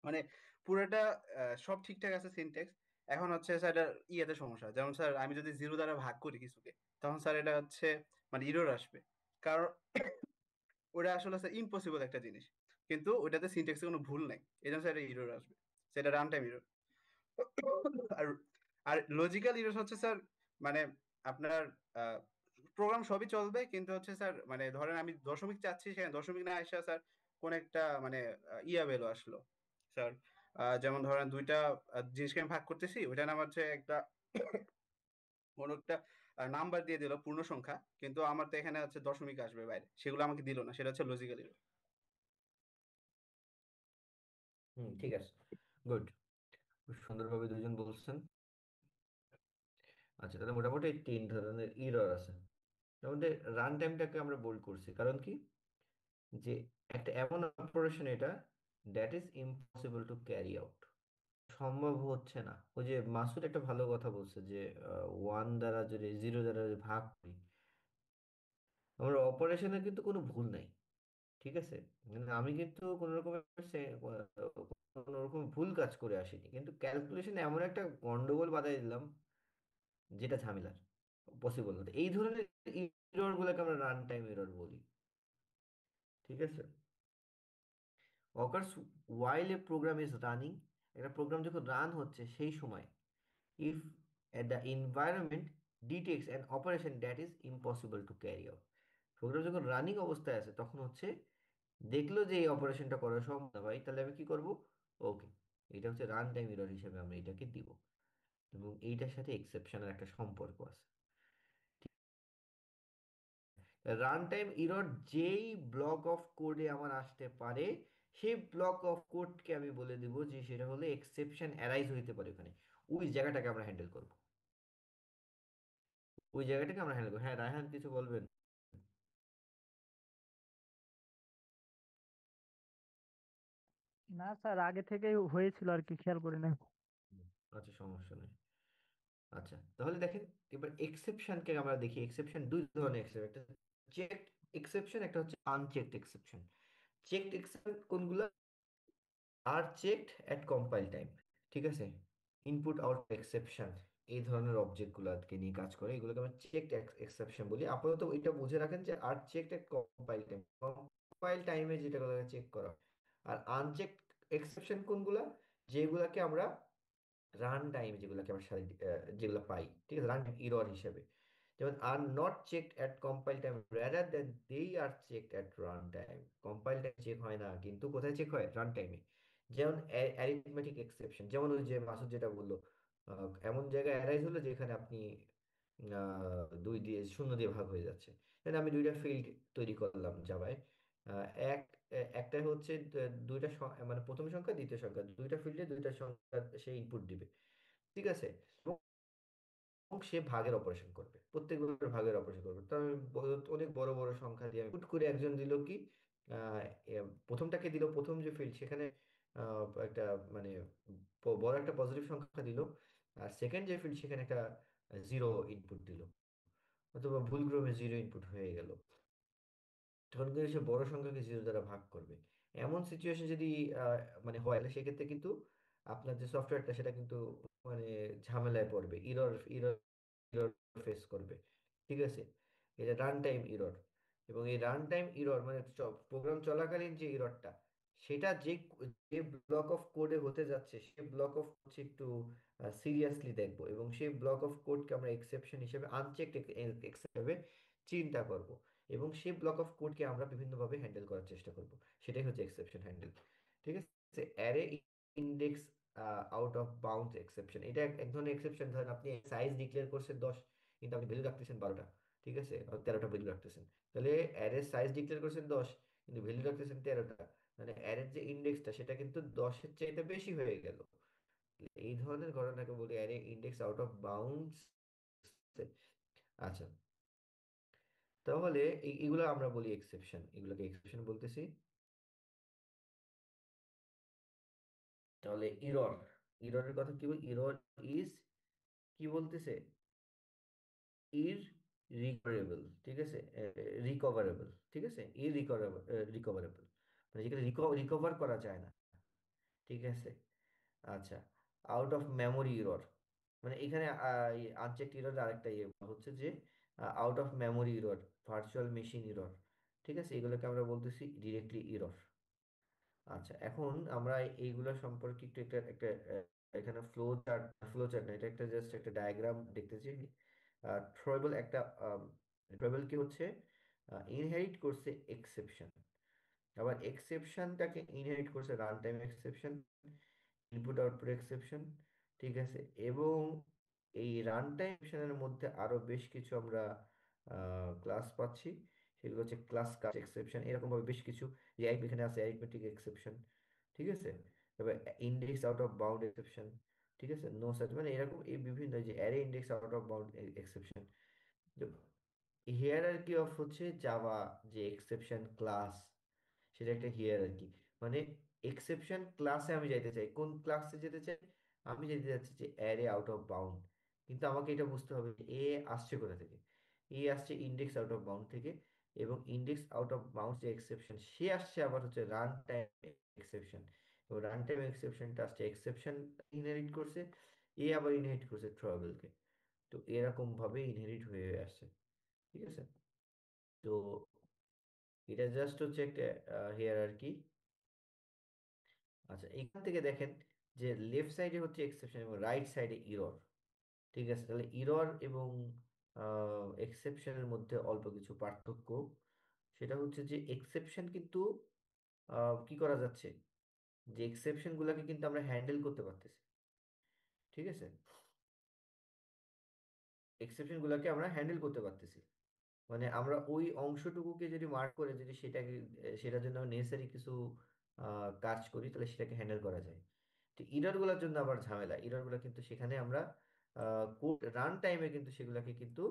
মানে পুরোটা সব ঠিকঠাক আছে সিনট্যাক্স, এখন হচ্ছে স্যার এটা ইয়েতে সমস্যা, যেমন স্যার আমি যদি জিরো দ্বারা ভাগ করি কিছুকে, তখন স্যার এটা হচ্ছে মানে ইরর আসবে। কারণ ওটা আসলে স্যার ইম্পসিবল একটা জিনিস, কিন্তু ওটাতে সিনট্যাক্সে কোনো ভুল নাই, এই জন্য স্যার এটা ইরর আসবে, সেটা রান টাইম ইরর। আর আর লজিক্যাল ইরর হচ্ছে স্যার মানে আপনার প্রোগ্রাম সবই চলবে, কিন্তু হচ্ছে স্যার মানে ধরেন আমি দশমিক চাচ্ছি, সেখানে দশমিক না আসে স্যার কোন একটা মানে ইয়া ভ্যালু আসলো স্যার। যেমন ধরেন দুইটা জিনিসকে আমি ভাগ করতেছি, ওইটা নাম হচ্ছে একটা কোনো একটা নাম্বার দিয়ে দিল পূর্ণ সংখ্যা, কিন্তু আমার তো এখানে হচ্ছে দশমিক আসবে বাইরে, সেগুলো আমাকে দিল না, সেটা হচ্ছে লজিক্যাল ইরর। ঠিক আছে, গুড, খুব সুন্দরভাবে দুজন বলছেন। আচ্ছা, তাহলে মোটামুটি তিন ধরনের ইরর আছে। মোটামুটি রান টাইমটাকে আমরা বোল্ড করছি, কারণ কি, যে একটা এমন অপারেশন এটা that is impossible to carry out, সম্ভব হচ্ছে না। ওই যে মাসুদ একটা ভালো কথা বলছে যে ওয়ান দ্বারা যদি জিরো দ্বারা যদি ভাগ করি, আমার অপারেশনের কিন্তু কোনো ভুল নাই, ঠিক আছে, মানে আমি কিন্তু কোনো রকমের কোনো রকম ভুল কাজ করে আসিনি, কিন্তু ক্যালকুলেশনে এমন একটা গন্ডগোল বাধাই দিলাম যেটা ঝামেলার, পসিবল না। এই ধরনের ইরর গুলোকে আমরা রান টাইম এরর বলি, ঠিক আছে। occurs while a program is running, একটা প্রোগ্রাম যখন রান হচ্ছে সেই সময়, if the environment detects an operation that is impossible to carry out, program যখন রানিং অবস্থায় আছে তখন হচ্ছে দেখলো যে এই অপারেশনটা করা সম্ভব না ভাই, তাহলে আমি কি করব, ওকে, এটা হচ্ছে রান টাইম এরর হিসেবে আমরা এটাকে দিব, এবং এইটার সাথে এক্সেপশনের একটা সম্পর্ক আছে। রান টাইম এরর যেই ব্লক অফ কোডে আমার আসতে পারে, সেই ব্লক অফ কোডকে আমি বলে দিব যে সেটা হলো এক্সেপশন অ্যারাইজ হইতে পারে ওখানে, ওই জায়গাটাকে আমরা হ্যান্ডেল করব, ওই জায়গাটাকে আমরা হ্যান্ডেল করবো। হ্যাঁ, রায়হান কিছু বলবেন? না স্যার, আগে থেকেই হয়েছিল আর কি, খেয়াল করি নাই। হুম, আচ্ছা, সমস্যা নেই। আচ্ছা, তাহলে দেখেন, এবার এক্সেপশনকে আমরা দেখি। এক্সেপশন দুই ধরনের এক্সেপশন, একটা চেকড এক্সেপশন, একটা হচ্ছে আনচেকড এক্সেপশন। চেকড এক্সেপশন কোনগুলো? আর চেকড অ্যাট কম্পাইল টাইম, ঠিক আছে, ইনপুট আউট এক্সেপশন, এই ধরনের অবজেক্ট গুলোকে নিয়ে কাজ করে, এগুলোকে আমরা চেকড এক্সেপশন বলি। আপাতত এটা বুঝে রাখেন যে are checked at compile time, compile টাইমে যেটা চেক করা হয়। আর আনচেকড এক্সেপশন কোনগুলা? যেগুলাকে আমরা রান টাইম, যেগুলোকে আমরা যেগুলো পাই, ঠিক আছে, রান টাইম এরর হিসেবে, যেমন are not checked at compile time rather than they are checked at run time. Compile time check হয় না, কিন্তু কোথায় চেক হয়? রান টাইমে। যেমন অ্যারিথমেটিক এক্সেপশন, যেমন ওই যে মাসুদ যেটা বললো, এমন জায়গায় অ্যারাইজ হলো যেখানে আপনি দুই দিয়ে শূন্য দিয়ে ভাগ হয়ে যাচ্ছে, তাহলে আমি দুইটা ফিল্ড তৈরি করলাম জাভায়, আহ, এক একটা হচ্ছে দুইটা মানে প্রথম সংখ্যা দ্বিতীয় সংখ্যা, দুইটা ফিল্ডে দুইটা সংখ্যা সে ইনপুট দিবে, ঠিক আছে, এবং সে ভাগের অপারেশন করবে, প্রত্যেকবার ভাগের অপারেশন করবে। তো আমি অনেক বড় বড় সংখ্যা দিয়ে আমি হুট করে একজন দিল কি, আহ, প্রথমটাকে দিল, প্রথম যে ফিল্ড সেখানে একটা মানে বড় একটা পজিটিভ সংখ্যা দিল, আর সেকেন্ড যে ফিল্ড সেখানে একটা জিরো ইনপুট দিল, অথবা ভুলক্রমে জিরো ইনপুট হয়ে গেল, তখন কিন্তু সে বড় সংখ্যাকে জিরো দ্বারা ভাগ করবে। এমন সিচুয়েশন যদি আহ, মানে হয়, তাহলে সেক্ষেত্রে কিন্তু আপনার যে সফটওয়্যারটা সেটা কিন্তু মানে ঝামেলায় পড়বে, ইরর ইরর ইরর ফেস করবে, ঠিক আছে। এটা রান টাইম ইরর। এবং এই রান টাইম ইরর মানে প্রোগ্রাম চলাকালীন যে ইররটা, সেটা যে যে ব্লক অফ কোডে হতে যাচ্ছে, সেই ব্লক অফ হচ্ছে একটু সিরিয়াসলি দেখবো, এবং সেই ব্লক অফ কোডকে আমরা এক্সেপশন হিসেবে, আনচেকড হিসেবে চিন্তা করব, এবং সেই ব্লক অফ কোডকে আমরা বিভিন্নভাবে হ্যান্ডেল করার চেষ্টা করব। সেটাই হচ্ছে এক্সেপশন হ্যান্ডেল, ঠিক আছে। Array index out of bounds exception, এটা এক এক ধরনের এক্সেপশন। ধরেন আপনি সাইজ ডিক্লেয়ার করছেন 10, কিন্তু আপনি ভ্যালু রাখতেছেন 12টা, ঠিক আছে, 13টা ভ্যালু রাখতেছেন। তাহলে অ্যারে সাইজ ডিক্লেয়ার করেছেন 10, কিন্তু ভ্যালু রাখতেছেন 13টা, মানে অ্যারের যে ইন্ডেক্সটা সেটা কিন্তু 10-এর চাইতে বেশি হয়ে গেল। এই ধরনের ঘটনাকে বলি array index out of bounds. আচ্ছা, তাহলে এগুলো আমরা বলি এক্সেপশন, এগুলোকে এক্সেপশন বলতেছি। তাহলে ইরর, ইররের কথা কি বল, ইরর ইজ কি বলতেছে, ইররিকভারেবল, ঠিক আছে, রিকভারেবল, ঠিক আছে, ইররিকভারেবল, রিকভারেবল, মানে যেখানে রিকভার করা যায় না, ঠিক আছে। আচ্ছা, আউট অফ মেমোরি ইরর, মানে এখানে আনচেকড ইরর আরেকটা ইয়ে হচ্ছে যে out of memory error, virtual machine error, ঠিক আছে, এগুলোকে আমরা বলতেছি ডিরেক্টলি ইরর। আচ্ছা, এখন আমরা এইগুলো সম্পর্কে একটু একটা একটা এখানে ফ্লো চার্ট না, এটা একটা জাস্ট একটা ডায়াগ্রাম দেখতেছি। থ্রোয়েবল একটা থ্রোয়েবল কি হচ্ছে, ইনহেরিট করছে এক্সেপশন, আবার এক্সেপশনটাকে ইনহেরিট করছে run time exception, input output exception, ঠিক আছে। এবং এই রান টাইম এক্সেপশনের মধ্যে আরো বেশ কিছু আমরা ক্লাস পাচ্ছি, সেগুলো হচ্ছে ক্লাস কাস্ট এক্সেপশন, এরকম ভাবে বেশ কিছু, যে এখানে আছে অ্যারিথমেটিক এক্সেপশন, ঠিক আছে, তবে index out of bound exception, ঠিক আছে, নো সাচ, মানে এরকম এই বিভিন্ন যে array index out of bound exception. Hierarchy of হচ্ছে জাভা যে এক্সেপশন ক্লাস, সেটা একটা হিয়ারার্কি, মানে এক্সেপশন ক্লাসে আমি যাইতে চাই, কোন ক্লাসে যেতে চাই, আমি যেতে যাচ্ছি যে অ্যারে আউট অফ বাউন্ড, কিন্তু আমাকে এটা বুঝতে হবে যে এ আসছে কোথা থেকে, এ আসছে ইন্ডেক্স আউট অফ বাউন্ড থেকে, এবং ইন্ডেক্স আউট অফ বাউন্ড যে এক্সেপশন সে আসছে আবার হচ্ছে রান টাইম এক্সেপশন, এবং রান টাইম এক্সেপশনটা আসছে এক্সেপশন ইনহেরিট করছে, এ আবার ইনহেরিট করছে ট্রাভেলকে, তো এরকম ভাবে ইনহেরিট হয়ে আসছে, ঠিক আছে। তো এটা জাস্ট হচ্ছে একটা হিয়ারার্কি। আচ্ছা, এখান থেকে দেখেন যে লেফট সাইডে হচ্ছে এক্সেপশন এবং রাইট সাইডে ইরর, ঠিক আছে। তাহলে ইরর এবং এক্সেপশনের মধ্যে অল্প কিছু পার্থক্য, সেটা হচ্ছে যে এক্সেপশন কিন্তু কি করা যাচ্ছে, যে এক্সেপশন গুলাকে কিন্তু আমরা হ্যান্ডেল করতে পারতেছি, ঠিক আছে, এক্সেপশন গুলাকে আমরা হ্যান্ডেল করতে পারতেছি, মানে আমরা ওই অংশটুকুকে যদি মার্ক করে যদি সেটাকে সেটার জন্য নেসেসারি কিছু কাজ করি, তাহলে সেটাকে হ্যান্ডেল করা যায়। তো ইরর গুলোর জন্য আবার ঝামেলা, ইরর গুলো কিন্তু সেখানে আমরা কোড রান টাইমে কিন্তু সেগুলোকে কিন্তু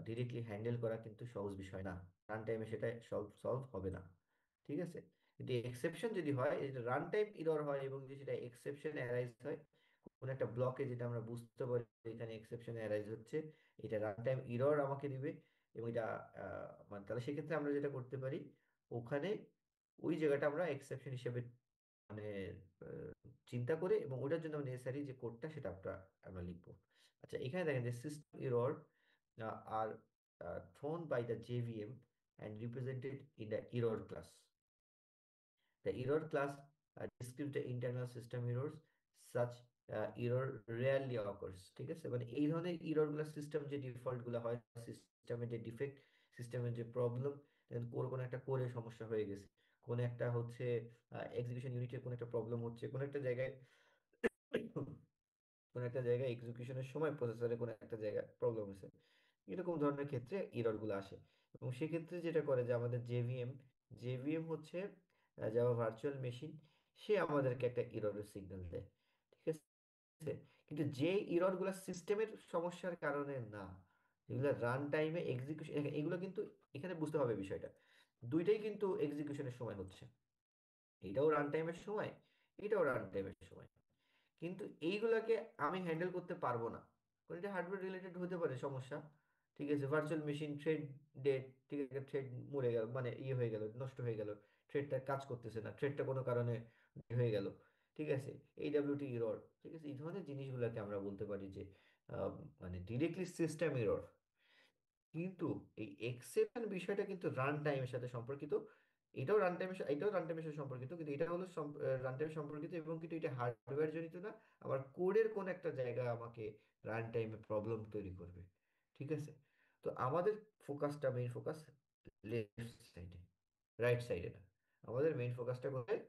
ডিরেক্টলি হ্যান্ডেল করা কিন্তু সহজ বিষয় না, রান টাইমে সেটা সলভ হবে না, ঠিক আছে। কিন্তু এক্সেপশন যদি হয়, এটা রান টাইম ইরর হয় এবং যদি সেটা এক্সেপশন অ্যারাইজ হয়, কোন একটা ব্লকে যেটা আমরা বুঝতে পারি এখানে এক্সেপশন অ্যারাইজ হচ্ছে, এটা রান টাইম ইরর আমাকে দিবে, এবং এটা মানে তাহলে সেক্ষেত্রে আমরা যেটা করতে পারি, ওখানে ওই জায়গাটা আমরা এক্সেপশন হিসেবে মানে আহ, চিন্তা করে, এবং ওটার জন্য নেসেসারি যে কোডটা সেটা আমরা আমরা লিখবো। আচ্ছা, এখানে দেখেন যে system error are thrown by the JVM and represented in the error class. The error class describes the internal system errors. Such error rarely occurs. ঠিক আছে, মানে এই ধরনের এরর গুলা সিস্টেম যে ডিফল্ট গুলা হয়, সিস্টেমের যে ডিফেক্ট, সিস্টেমের যে প্রবলেম, কোন একটা কোরে সমস্যা হয়ে গেছে, কোন একটা হচ্ছে এক্সিকিউশন ইউনিটের কোন একটা প্রবলেম হচ্ছে, কোন একটা জায়গায় কোন একটা জায়গায় এক্সিকিউশনের সময় প্রসেসরে কোন একটা জায়গায় প্রবলেম হয়েছে, এরকম ধরনের ক্ষেত্রে এরর গুলো আসে। এবং সেক্ষেত্রে যেটা করে যে আমাদের জেভিএম, জেভিএম হচ্ছে জাভা ভার্চুয়াল মেশিন, সে আমাদেরকে একটা এররের সিগন্যাল দেয়, ঠিক আছে। কিন্তু যে এরর গুলো সিস্টেমের সমস্যার কারণে না, যেগুলো রান টাইমে এক্সিকিউশন, এগুলো কিন্তু এখানে বুঝতে হবে বিষয়টা, দুইটাই কিন্তু এক্সিকিউশনের সময় হচ্ছে, এটাও রান টাইমের সময়, এটাও রান টাইমের সময়, কিন্তু এইগুলাকে আমি হ্যান্ডেল করতে পারবো না, কারণ এটা হার্ডওয়্যার রিলেটেড হতে পারে সমস্যা, ঠিক আছে, ভার্চুয়াল মেশিন থ্রেড ডেড, ঠিক আছে, থ্রেড মরে গেল, মানে ইয়ে হয়ে গেল, নষ্ট হয়ে গেল, থ্রেডটা কাজ করতেছে না, থ্রেডটা কোনো কারণে হয়ে গেল, ঠিক আছে, এইডব্লিউটি এরর, ঠিক আছে, এই ধরনের জিনিসগুলোকে আমরা বলতে পারি যে আহ, মানে ডিরেক্টলি সিস্টেম এরর। কিন্তু এই এক্সেপশন বিষয়টা কিন্তু রান টাইমের সাথে সম্পর্কিত, এটাও রান টাইমের সাথে সম্পর্কিত, কিন্তু এটা হলো রান টাইম সম্পর্কিত, এবং কিন্তু এটা হার্ডওয়্যার জনিত না, আবার কোডের কোন একটা জায়গা আমাকে রান টাইমে প্রবলেম তৈরি করবে, ঠিক আছে। তো আমাদের ফোকাসটা, মেইন ফোকাস লেফট সাইডে, রাইট সাইডে না, আমাদের মেইন ফোকাসটা কোথায়,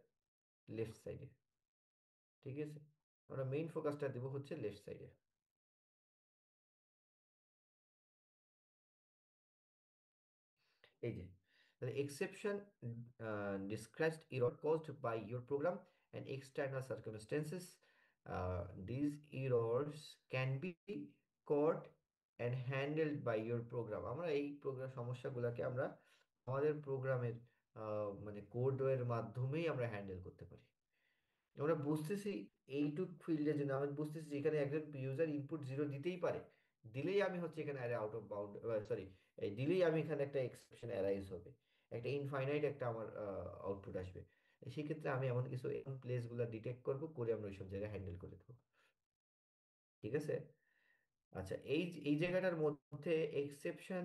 লেফট সাইডে, ঠিক আছে, আমরা মেইন ফোকাসটা দেবো হচ্ছে লেফট সাইডে। এই যে exception describes error caused by your program and external circumstances. These errors can be caught and handled by your program. আমরা এই প্রোগ্রাম সমস্যাগুলোকে আমরা আমাদের প্রোগ্রামের মানে কোডের মাধ্যমেই আমরা হ্যান্ডেল করতে পারি। আমরা বুঝতেছি এইটুক ফিল্ডের জন্য আমি বুঝতেছি যে এখানে একজন ইউজার ইনপুট 0 দিতেই পারে, দিলেই আমি হচ্ছে এখানে array out of bound, sorry, এই দিলেই আমি এখানে একটা এক্সেপশন অ্যারাইজ হবে, একটা ইনফাইনাইট একটা আমার আউটপুট আসবে। সেক্ষেত্রে আমি এমন কিছু এমন প্লেসগুলো ডিটেক্ট করবো, করে আমরা ওইসব জায়গায় হ্যান্ডেল করে দেবো। ঠিক আছে। আচ্ছা, এই জায়গাটার মধ্যে এক্সেপশন,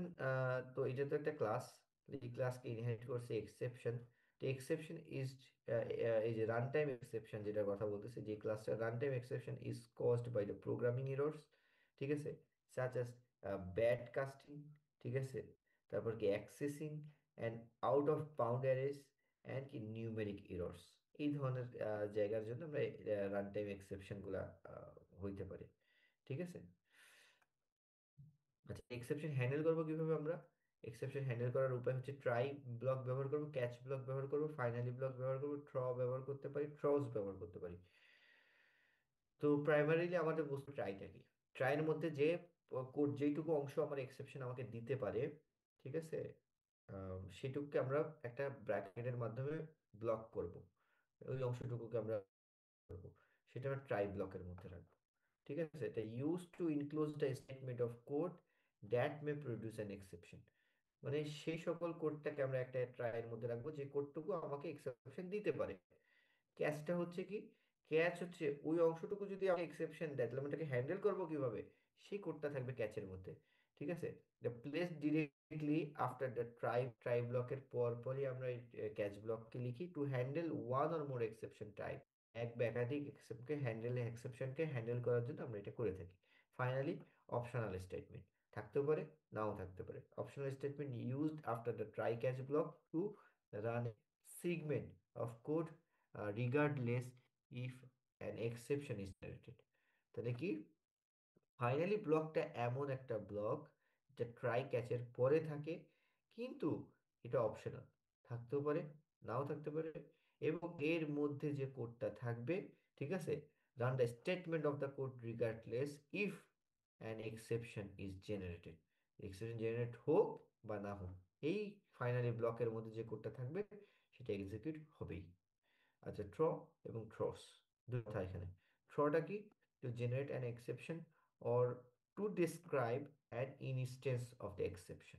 তো এটা তো একটা ক্লাস, এই ক্লাসকে ইনহেরিট করছে এক্সেপশন। তো এক্সেপশন ইজ এই যে রান টাইম এক্সেপশন যেটার কথা বলতেছে, যে ক্লাসটা run time exception is caused by the programming errors. ঠিক আছে, সাচ অ্যাজ ব্যাড কাস্টিং, ঠিক আছে, তারপর কি accessing and out of bound arrays and কি নিউমেরিক এরর্স। এই ধরনের জায়গার জন্য আমরা রান টাইম এক্সেপশনগুলা হইতে পারে। ঠিক আছে। আচ্ছা, এক্সেপশন হ্যান্ডেল করবো কিভাবে আমরা? এক্সেপশন হ্যান্ডেল করার উপায় হচ্ছে ট্রাই ব্লক ব্যবহার করবো, ক্যাচ ব্লক ব্যবহার করবো, ফাইনালি ব্লক ব্যবহার করবো, থ্রো ব্যবহার করতে পারি, থ্রোজ ব্যবহার করতে পারি। তো প্রাইমারিলি আমাদের বুঝতে ট্রাইটা কি, ট্রাইয়ের মধ্যে যে কোড যেইটুকু অংশ আমার এক্সেপশন আমাকে দিতে পারে, ঠিক আছে, সেটুকুকে আমরা একটা ব্র্যাকেটের মাধ্যমে ব্লক করব, ওই অংশটুকুকে আমরা করবো, সেটা আমরা ট্রাই ব্লকের মধ্যে রাখবো। ঠিক আছে, এটা use to include the statement of code that may produce an exception. মানে সেই সকল কোডটাকে আমরা একটা ট্রাইয়ের মধ্যে রাখবো যে কোডটুকু আমাকে এক্সেপশন দিতে পারে। ক্যাচটা হচ্ছে কি, ক্যাচ হচ্ছে ওই অংশটুকু যদি আমাকে এক্সেপশন দেয় তাহলে আমি এটাকে হ্যান্ডেল করবো কিভাবে, সেই কোডটা থাকবে ক্যাচের মধ্যে। ঠিক আছে, the place directly after the try ব্লকের পরপরই আমরা ক্যাচ ব্লককে লিখি to handle one or more exception type. এক বা একাধিক এক্সেপশনকে হ্যান্ডেল করার জন্য আমরা এটা করে থাকি। ফাইনালি, অপশনাল স্টেটমেন্ট থাকতেও পারে, নাও থাকতে পারে। Optional statement used after the try catch block to run A segment of code regardless if an exception is generated। তাহলে কি, ফাইনালি ব্লকটা এমন একটা ব্লক যেটা ট্রাই ক্যাচের পরে থাকে, কিন্তু এটা অপশনাল, থাকতেও পারে, নাও থাকতে পারে, এবং এর মধ্যে যে কোডটা থাকবে, ঠিক আছে, run the statement of the code regardless if an exception is generated. Exception generate হোক বা না হোক, এই ফাইনালি ব্লকের মধ্যে যে কোডটা থাকবে সেটা এক্সিকিউট হবেই। আচ্ছা, থ্রো এবং থ্রোস দুটো কথা এখানে। থ্রোটা কি, to generate an exception or to describe an instance of the exception.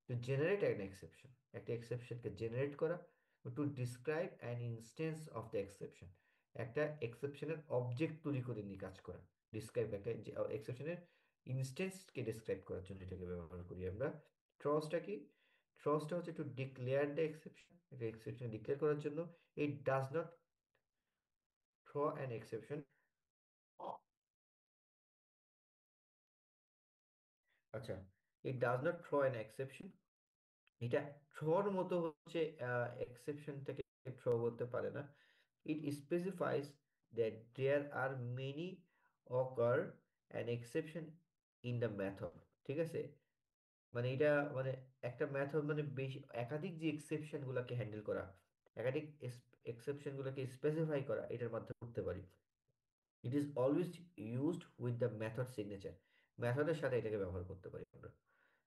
To generate an exception, একটা এক্সেপশনকে জেনারেট করা, to describe an instance of the exception, একটা এক্সেপশনের অবজেক্ট তৈরি করে নিয়ে কাজ করা। ডিসক্রাইব, একটা এক্সেপশনের ইনস্টেন্সকে ডিসক্রাইব করার জন্য এটাকে ব্যবহার করি আমরা। থ্রোসটা কি, থ্রোসটা হচ্ছে টু ডিক্লেয়ার দ্য এক্সেপশন, একটা এক্সেপশন ডিক্লেয়ার করার জন্য। It does not throw an exception. আচ্ছা, it does not throw an exception, এটা থ্রোর মতো হচ্ছে এক্সেপশনটাকে থ্রো করতে পারে না। It specifies that there are many occur an exception in the method. ঠিক আছে, মানে এটা মানে একটা মেথড মানে বেশি একাধিক যে এক্সেপশন গুলাকে হ্যান্ডেল করা, একাধিক এক্সেপশন গুলাকে স্পেসিফাই করা, এটার মাধ্যমে করতে পারি। ইট is always used with the method signature, মেথডের সাথে এটাকে ব্যবহার করতে পারি আমরা।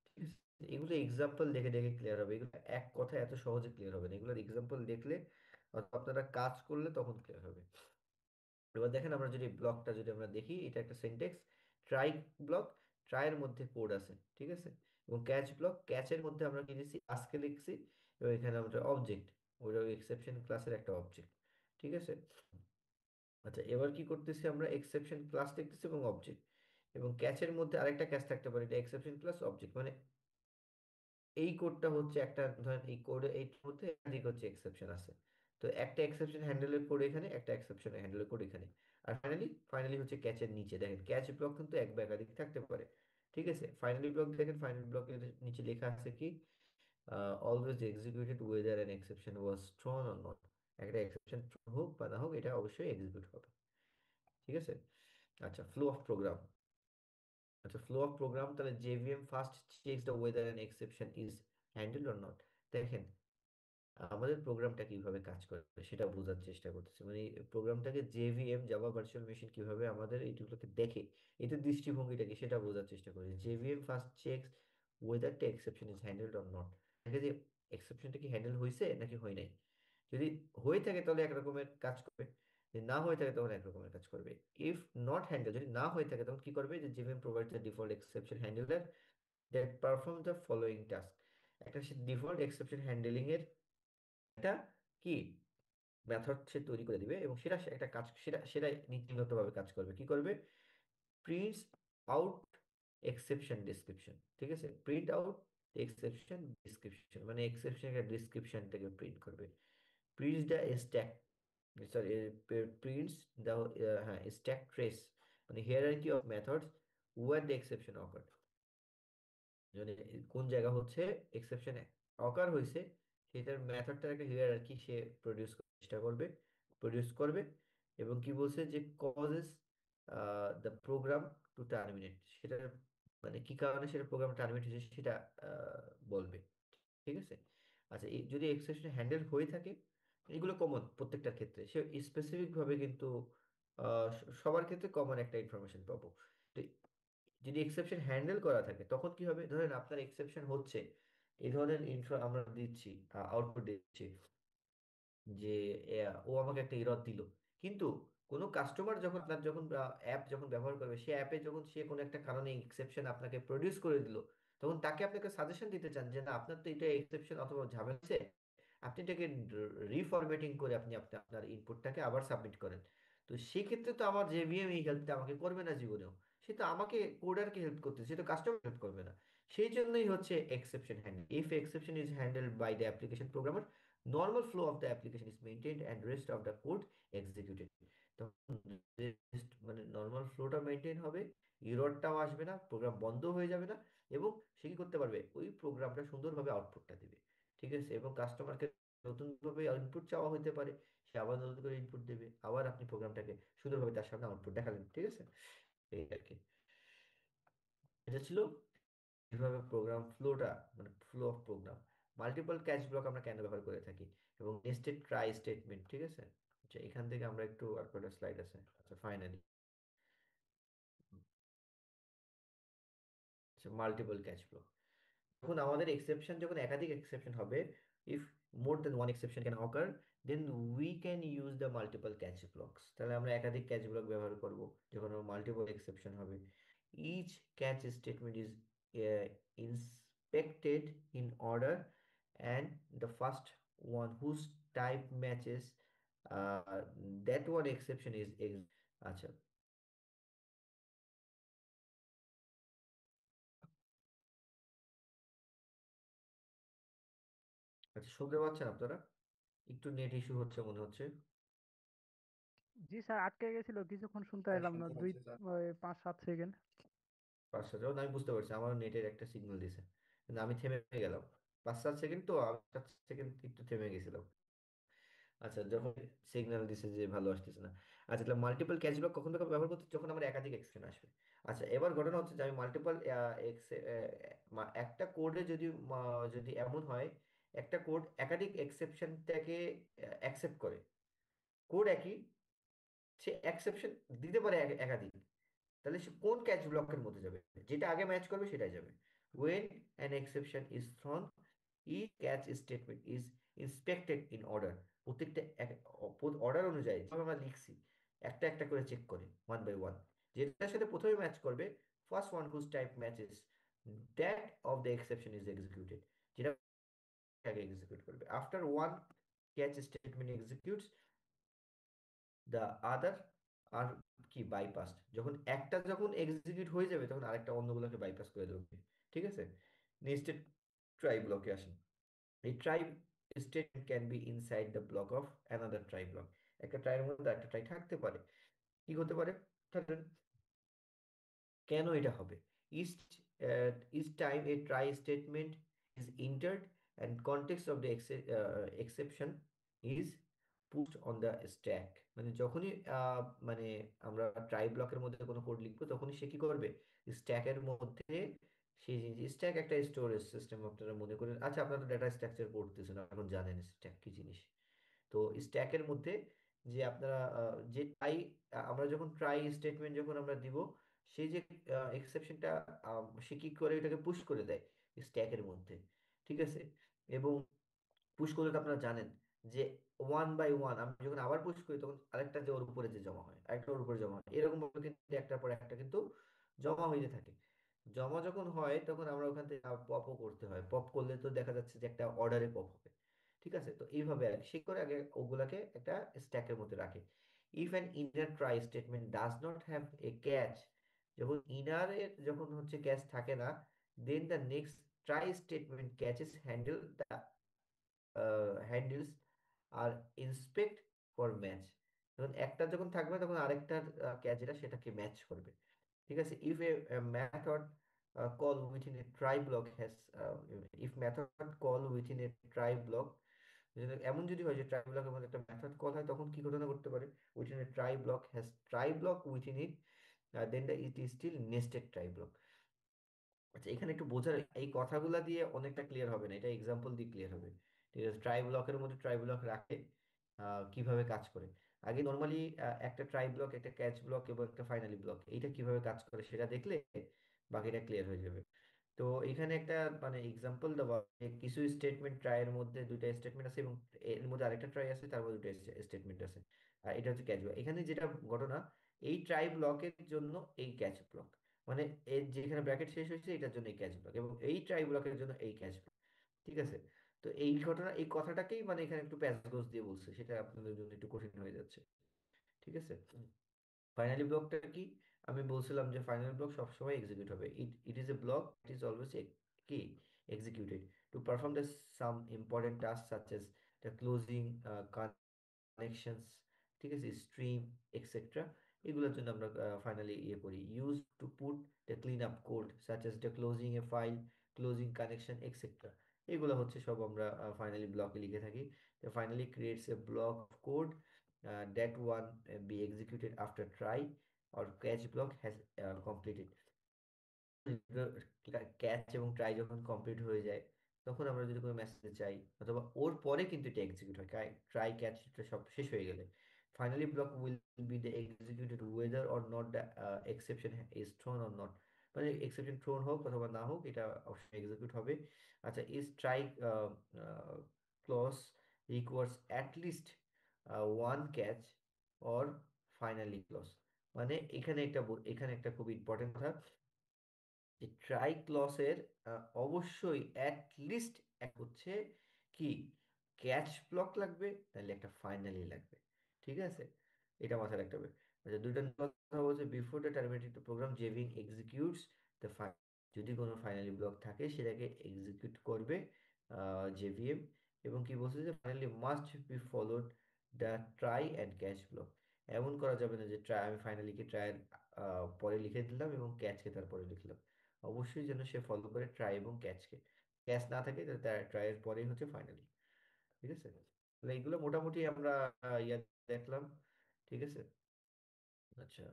ঠিক আছে, এগুলো এক্সাম্পল দেখে দেখে ক্লিয়ার হবে, এগুলো এক কথা এত সহজে ক্লিয়ার হবে না, এগুলোর এক্সাম্পল দেখলে অথবা আপনারা কাজ করলে তখন ক্লিয়ার হবে। এবার দেখেন, আমরা যদি ব্লকটা যদি আমরা দেখি, এটা একটা সিনট্যাক্স, ট্রাই ব্লক, ট্রাইয়ের মধ্যে কোড আছে, ঠিক আছে, এবং ক্যাচ ব্লক, ক্যাচের মধ্যে আমরা কি দিচ্ছি, আজকে লিখছি, এবং এখানে আমরা অবজেক্ট, ওই এক্সেপশন ক্লাসের একটা অবজেক্ট। ঠিক আছে। আচ্ছা, এবার কি করতেছি, আমরা এক্সেপশন ক্লাস লিখতেছি এবং অবজেক্ট, এবং ক্যাচের মধ্যে আরেকটা ক্যাচ থাকতে পারে, এটা এক্সেপশন ক্লাস অবজেক্ট। মানে এই কোডটা হচ্ছে একটা, ধরেন এই কোডে এই মধ্যে একাধিক হচ্ছে এক্সেপশন আছে, তো একটা এক্সেপশন হ্যান্ডেলের কোড এখানে, একটা এক্সেপশন হ্যান্ডেলের কোড এখানে। আর ফাইনালি হচ্ছে ক্যাচের নিচে দেখেন, ক্যাচ ব্লক কিন্তু এক বা একাধিক থাকতে পারে। ঠিক আছে, ফাইনালি ব্লক দেখেন, ফাইনাল ব্লকের নিচে লেখা আছে কি, always executed whether an exception was thrown or not. একটা এক্সেপশন হোক বা না হোক, এটা অবশ্যই এক্সিকিউট হবে। ঠিক আছে। আচ্ছা, ফ্লো অফ প্রোগ্রাম। আচ্ছা, ফ্লো অফ প্রোগ্রাম, তাহলে JVM first checks the weather an exception is handle or not. দেখেন আমাদের প্রোগ্রামটা কিভাবে কাজ করবে সেটা বোঝার চেষ্টা করতেছে, মানে প্রোগ্রামটাকে জেভিএম জাভা ভার্চুয়াল মেশিন কিভাবে আমাদের এইগুলোকে দেখে, এটার দৃষ্টিভঙ্গিটা কি সেটা বোঝার চেষ্টা করি। JVM first checks whether the exception is handled or not, দেখে যে এক্সেপশনটা কি হ্যান্ডেল হয়েছে নাকি হয় নাই। যদি হয়ে থাকে তাহলে এক রকমের কাজ করবে, যদি না হয়ে থাকে তখন এক রকমের কাজ করবে। ইফ নট হ্যান্ডেল, যদি না হয়ে থাকে তখন কি করবে, যে JVM provide the default exception handler that perform the following task. একটা ডিফল্ট এক্সেপশন হ্যান্ডেলিং এর একটা কি মেথড সে তৈরি করে দিবে, এবং সেটা একটা কাজ, সেটা নীতিগতভাবে কাজ করবে। কি করবে, প্রিন্টস আউট এক্সেপশন ডিসক্রিপশন, ঠিক আছে, প্রিন্ট আউট এক্সেপশন ডিসক্রিপশন, মানে এক্সেপশনের ডিসক্রিপশনটাকে প্রিন্ট করবে। Prints the stack, sorry, prints the, হ্যাঁ, স্ট্যাক ট্রেস, মানে hierarchy of methods where the exception occur, মানে কোন জায়গা হচ্ছে এক্সেপশন অকার হয়েছে, সেটার মেথডটার একটা হিয়ারার্কি সে প্রডিউস করার চেষ্টা করবে, প্রডিউস করবে। এবং কি বলছে, যে causes the program to terminate, সেটার মানে কি কারণে সেটা প্রোগ্রাম টার্মিনেট হয়েছে সেটা বলবে, ঠিক আছে। আচ্ছা, এই যদি এক্সেপশন হ্যান্ডেল হয়ে থাকে, এগুলো কমন প্রত্যেকটার ক্ষেত্রে, সে স্পেসিফিক ভাবে কিন্তু সবার ক্ষেত্রে কমন একটা ইনফরমেশন পাবো। তো যদি এক্সেপশন হ্যান্ডেল করা থাকে তখন কি হবে, ধরেন আপনার এক্সেপশন হচ্ছে, এই ধরনের ইনফো আমরা দিচ্ছি, আউটপুট দিচ্ছি, যে ও আমাকে একটা এরর দিল, কিন্তু কোনো কাস্টমার যখন আপনার যখন অ্যাপ যখন ব্যবহার করবে, সে অ্যাপে যখন সে কোনো একটা কারণে এক্সেপশন আপনাকে প্রডিউস করে দিল, তখন তাকে আপনাকে সাজেশন দিতে চান যে না, আপনার তো এটা এক্সেপশন অথবা ঝামেলা আছে, আপনি এটাকে রিফরম্যাটিং করে আপনি আপনার ইনপুটটাকে আবার সাবমিট করেন। তো সেক্ষেত্রে তো আমার জেভিএম এই হেল্পটা আমাকে করবে না জীবনেও, সে তো আমাকে কোডারকে হেল্প করতে, সে তো কাস্টমার হেল্প করবে না। সেই জন্যই হচ্ছে exception handle, if exception is handled by the application programmer, normal flow of the application is maintained and rest of the code executed। তখন মানে নর্মাল ফ্লোটা মেনটেন হবে, ইররটাও আসবে না, প্রোগ্রাম বন্ধ হয়ে যাবে না, এবং সে কি করতে পারবে, ওই প্রোগ্রামটা সুন্দরভাবে আউটপুটটা দিবে, ঠিক আছে। এবং কাস্টমারকে নতুনভাবে ইনপুট চাওয়া হতে পারে, সে আবার নতুন করে ইনপুট দেবে, আবার আপনি প্রোগ্রামটাকে সুন্দরভাবে তার সামনে আউটপুট দেখালেন, ঠিক আছে। এই আর কি, এটা ছিল কিভাবে প্রোগ্রাম ফ্লোটা, মানে flow of program. Multiple catch block আমরা কেন ব্যবহার করে থাকি, এবং নেস্টেড ট্রাই স্টেটমেন্ট, ঠিক আছে। আচ্ছা, এখান থেকে আমরা একটু আর কটা স্লাইড আছে, আচ্ছা ফাইনালি, আচ্ছা মাল্টিপল ক্যাচ ব্লক। যখন আমাদের এক্সেপশন, যখন একাধিক এক্সেপশন হবে, if more than one exception can occur, then we can use the multiple catch blocks, তাহলে আমরা একাধিক ক্যাচ ব্লক ব্যবহার করব যখন মাল্টিপল এক্সেপশন হবে। Each catch statement is inspected in order, and the first one whose type matches uh, that one exception is আচ্ছা, আচ্ছা শুনতে পাচ্ছেন আপনারা, একটু নেট ইস্যু হচ্ছে মনে হচ্ছে। জি স্যার, আটকে গেছিল কিছুক্ষণ, শুনতে হ্যাঁ, এলাম না, শুনতে দুই পাচ্ছি স্যার। 5-7 সেকেন্ড। পাঁচ সাত, আমি বুঝতে পারছি, আমার নেটের একটা সিগন্যাল দিছে, কিন্তু আমি থেমে গেলাম 5-7 সেকেন্ড, তো আমি 7 সেকেন্ড একটু থেমে গেছিলাম। আচ্ছা, যখন সিগন্যাল দিছে যে ভালো আসতেছে না। আচ্ছা, তাহলে মাল্টিপল ক্যাচ ব্লক কখন ব্যবহার করতে, যখন আমার একাধিক এক্সেপশন আসবে। আচ্ছা, এবার ঘটনা হচ্ছে যে আমি মাল্টিপল একটা কোডে যদি যদি এমন হয়, একটা কোড একাধিক এক্সেপশনটাকে অ্যাকসেপ্ট করে, কোড একই, সে এক্সেপশন দিতে পারে একাধিক, তাহলে সে কোন ক্যাচ ব্লকের মধ্যে যাবে, যেটা আগে ম্যাচ করবে সেটাই যাবে। when an exception is thrown, each catch statement is inspected in order, প্রত্যেকটা অর্ডার অনুযায়ী যেভাবে আমরা লিখছি, একটা একটা করে চেক করে ওয়ান বাই ওয়ান, যেটার সাথে প্রথমে ম্যাচ করবে, first one whose type matches that of the exception is executed, যেটা আগে এক্সিকিউট করবে। After one catch statement executes, the other are কি বাইপাসড, যখন একটা যখন এক্সিকিউট হয়ে যাবে তখন আরেকটা অন্যগুলোকে বাইপাস করে দেবে, ঠিক আছে। নেক্সট ট্রাই ব্লকে আসেন। এই try statement can be inside the block of another try block, একটা ট্রাইয়ের মধ্যে একটা ট্রাই থাকতে পারে। কি হতে পারে, ধরেন কেন এটা হবে, each each time a try statement is entered and context of the exception is pushed on the stack, মানে যখনই মানে আমরা ট্রাই ব্লকের মধ্যে কোনো কোড লিখবো, তখনই সে কি করবে, স্ট্যাকের মধ্যে সেই জিনিস স্ট্যাক একটা স্টোরেজ সিস্টেম আপনারা মনে করেন। আচ্ছা, আপনারা ডেটা স্ট্রাকচার পড়তেছেন, এখন জানেন স্ট্যাক কি জিনিস। তো স্ট্যাকের মধ্যে যে আপনারা যে ট্রাই, আমরা যখন ট্রাই স্টেটমেন্ট যখন আমরা দিব, সেই যে এক্সেপশনটা সে কি করে এটাকে পুশ করে দেয় স্ট্যাকের মধ্যে, ঠিক আছে। এবং পুশ করলে তো আপনারা জানেন যে 1 বাই 1 আমি যখন আবার পুশ করি তখন আরেকটা যে ওর উপরে যে জমা হয়, আরেকটা ওর উপরে জমা হয়, এরকম ভাবে কিন্তু একটার পর একটা কিন্তু জমা হইতে থাকে। জমা যখন হয় তখন আমরা ওখান থেকে পপও করতে হয়, পপ করলে তো দেখা যাচ্ছে যে একটা অর্ডারে পপ হবে, ঠিক আছে। তো এইভাবে আর কি। সে করে আগে ওগুলাকে একটা স্ট্যাকের মধ্যে রাখে। If an inner try statement does not have a catch, যখন ইনারের যখন হচ্ছে ক্যাচ থাকে না, then the next try statement catches handles are inspect for match. যখন একটা যখন থাকবে তখন আরেকটার যেটা সেটাকে ম্যাচ করবে, ঠিক আছে। If A method call within a try block has, if method call within a try block, এমন যদি হয় যে ট্রাই ব্লকের মধ্যে একটা মেথড কল হয়, তখন কি ঘটনা করতে পারে, within a try block has try block within it, then it is still nested try block. আচ্ছা, এখানে একটু বোঝার, এই কথাগুলা দিয়ে অনেকটা ক্লিয়ার হবে না, এটা এক্সাম্পল দিয়ে ক্লিয়ার হবে, ঠিক আছে। ট্রাই ব্লকের মধ্যে ট্রাই ব্লক রাখে, কিভাবে কাজ করে। আগে নর্মালি একটা ট্রাই ব্লক, একটা ক্যাচ ব্লক এবং একটা ফাইনালি ব্লক, এইটা কিভাবে কাজ করে সেটা দেখলে বাকিটা ক্লিয়ার হয়ে যাবে। তো এখানে একটা মানে এক্সাম্পল দেওয়া, যে কিছু স্টেটমেন্ট ট্রাই এর মধ্যে দুইটা স্টেটমেন্ট আছে এবং এর মধ্যে আরেকটা ট্রাই আছে, তার মধ্যে দুটো স্টেটমেন্ট আছে। আর এটা হচ্ছে ক্যাচ ব্লক। এখানে যেটা ঘটনা, এই ট্রাই ব্লকের জন্য এই ক্যাচ ব্লক, মানে এর যেখানে ব্র্যাকেট শেষ হয়েছে এটার জন্য এই ক্যাচ ব্লক, এবং এই ট্রাই ব্লকের জন্য এই ক্যাচ ব্লক, ঠিক আছে। তো এই ঘটনা, এই কথাটাকেই মানে এখানে একটু প্যাচগোজ দিয়ে বলছে, সেটা আপনাদের জন্য একটু কঠিন হয়ে যাচ্ছে, ঠিক আছে। ফাইনালি ব্লকটা কি, আমি বলছিলাম যে ফাইনাল ব্লক সবসময় এক্সিকিউট হবে। It is a block, it is always কি executed to perform the some important task such as the closing connections, ঠিক আছে, স্ট্রিম এক্সেট্রা। এগুলোর জন্য আমরা ফাইনালি ইয়ে করি, use to put the clean up code such as the closing A file, closing connection etcetera. এগুলো হচ্ছে সব আমরা ফাইনালি ব্লকে লিখে থাকি। Finally creates A block of code that one be executed after try or catch block has completed. Catch এবং try যখন complete হয়ে যায়, তখন আমরা যদি কোনো মেসেজ চাই, অথবা ওর পরে কিন্তু এটা এক্সিকিউট হয়, ট্রাই ক্যাচ সব শেষ হয়ে গেলে, finally block will be the executed whether or not the exception is thrown or not, মানে এক্সেপশন থ্রোন হোক অথবা না হোক এটা অবশ্যই এক্সিকিউট হবে। আচ্ছা, is try clause requires at least one catch or finally clause, মানে এখানে একটা খুব ইম্পর্টেন্ট কথা, যে ট্রাই ক্লসের অবশ্যই অ্যাট লিস্ট এক হচ্ছে কি ক্যাচ ব্লক লাগবে, তাহলে একটা ফাইনালি লাগবে, ঠিক আছে। এটা মাথায় রাখতে হবে। আচ্ছা, দুইটা কথা বলছে, before the terminating the program জেভিং এক্সিকিউটস দ্য যদি কোনো ফাইনালি ব্লক থাকে সেটাকে এক্সিকিউট করবে জেভিএম। এবং কি বলছে যে finally must be followed the try and catch block. এমন করা যাবে না যে ট্রাই, আমি ফাইনালিকে ট্রায়ের পরে লিখে দিলাম এবং ক্যাচকে তারপরে লিখলাম, অবশ্যই যেন সে ফলো করে ট্রাই এবং ক্যাচকে। ক্যাচ না থাকে তাহলে তার ট্রাইয়ের পরেই হচ্ছে ফাইনালি, ঠিক আছে। তাহলে এইগুলো মোটামুটি আমরা ইয়া দেখলাম, ঠিক আছে। আচ্ছা,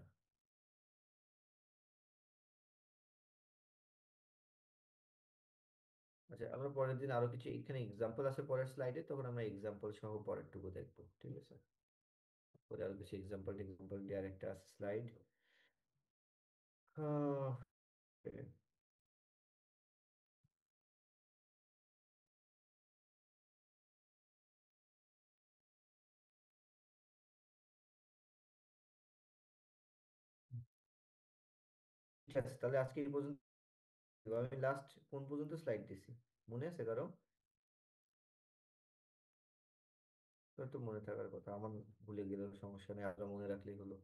আচ্ছা, আমরা পরের দিন আরো কিছু এখানে এক্সাম্পল আছে পরের স্লাইডে, তখন আমরা এক্সাম্পল সহ পরেরটুকু দেখবো, ঠিক আছে। পরে আরো কিছু এক্সাম্পল দিয়ে আরেকটা আছে স্লাইড। ঠিক আছে, তাহলে আজকে এই পর্যন্ত। আমি লাস্ট কোন পর্যন্ত স্লাইড দিছি মনে আছে কারো? তোর তো মনে থাকার কথা, আমার ভুলে গেল, সমস্যা নেই, আরো মনে রাখলেই হলো।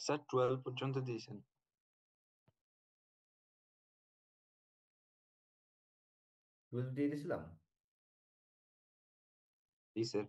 স্যার 12 পর্যন্ত দিয়েছেন। 12 দিয়ে দিয়েছিলাম। জি স্যার।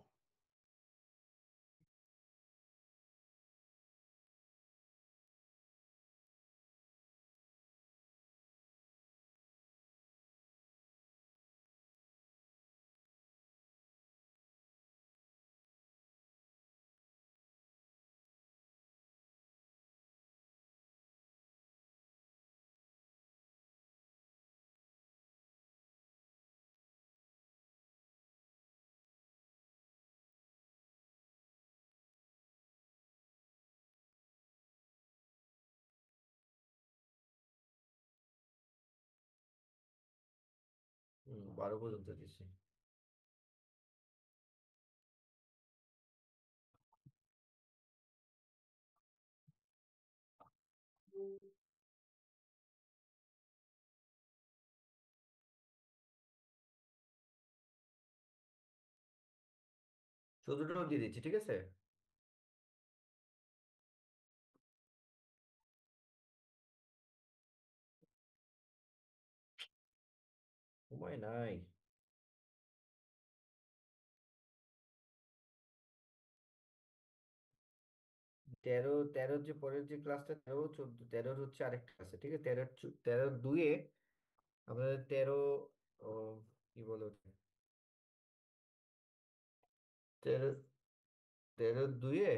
12 পর্যন্ত দিছি। চোদ্দটাও দিয়ে দিচ্ছি, ঠিক আছে। সময় নাই। 13 যে পরের যে ক্লাসটা, 13 14, 13 হচ্ছে আরেকটা আছে, ঠিক আছে। 13 2-এ আপনাদের 13, ও কি বলে ওটা, 13 13 2-এ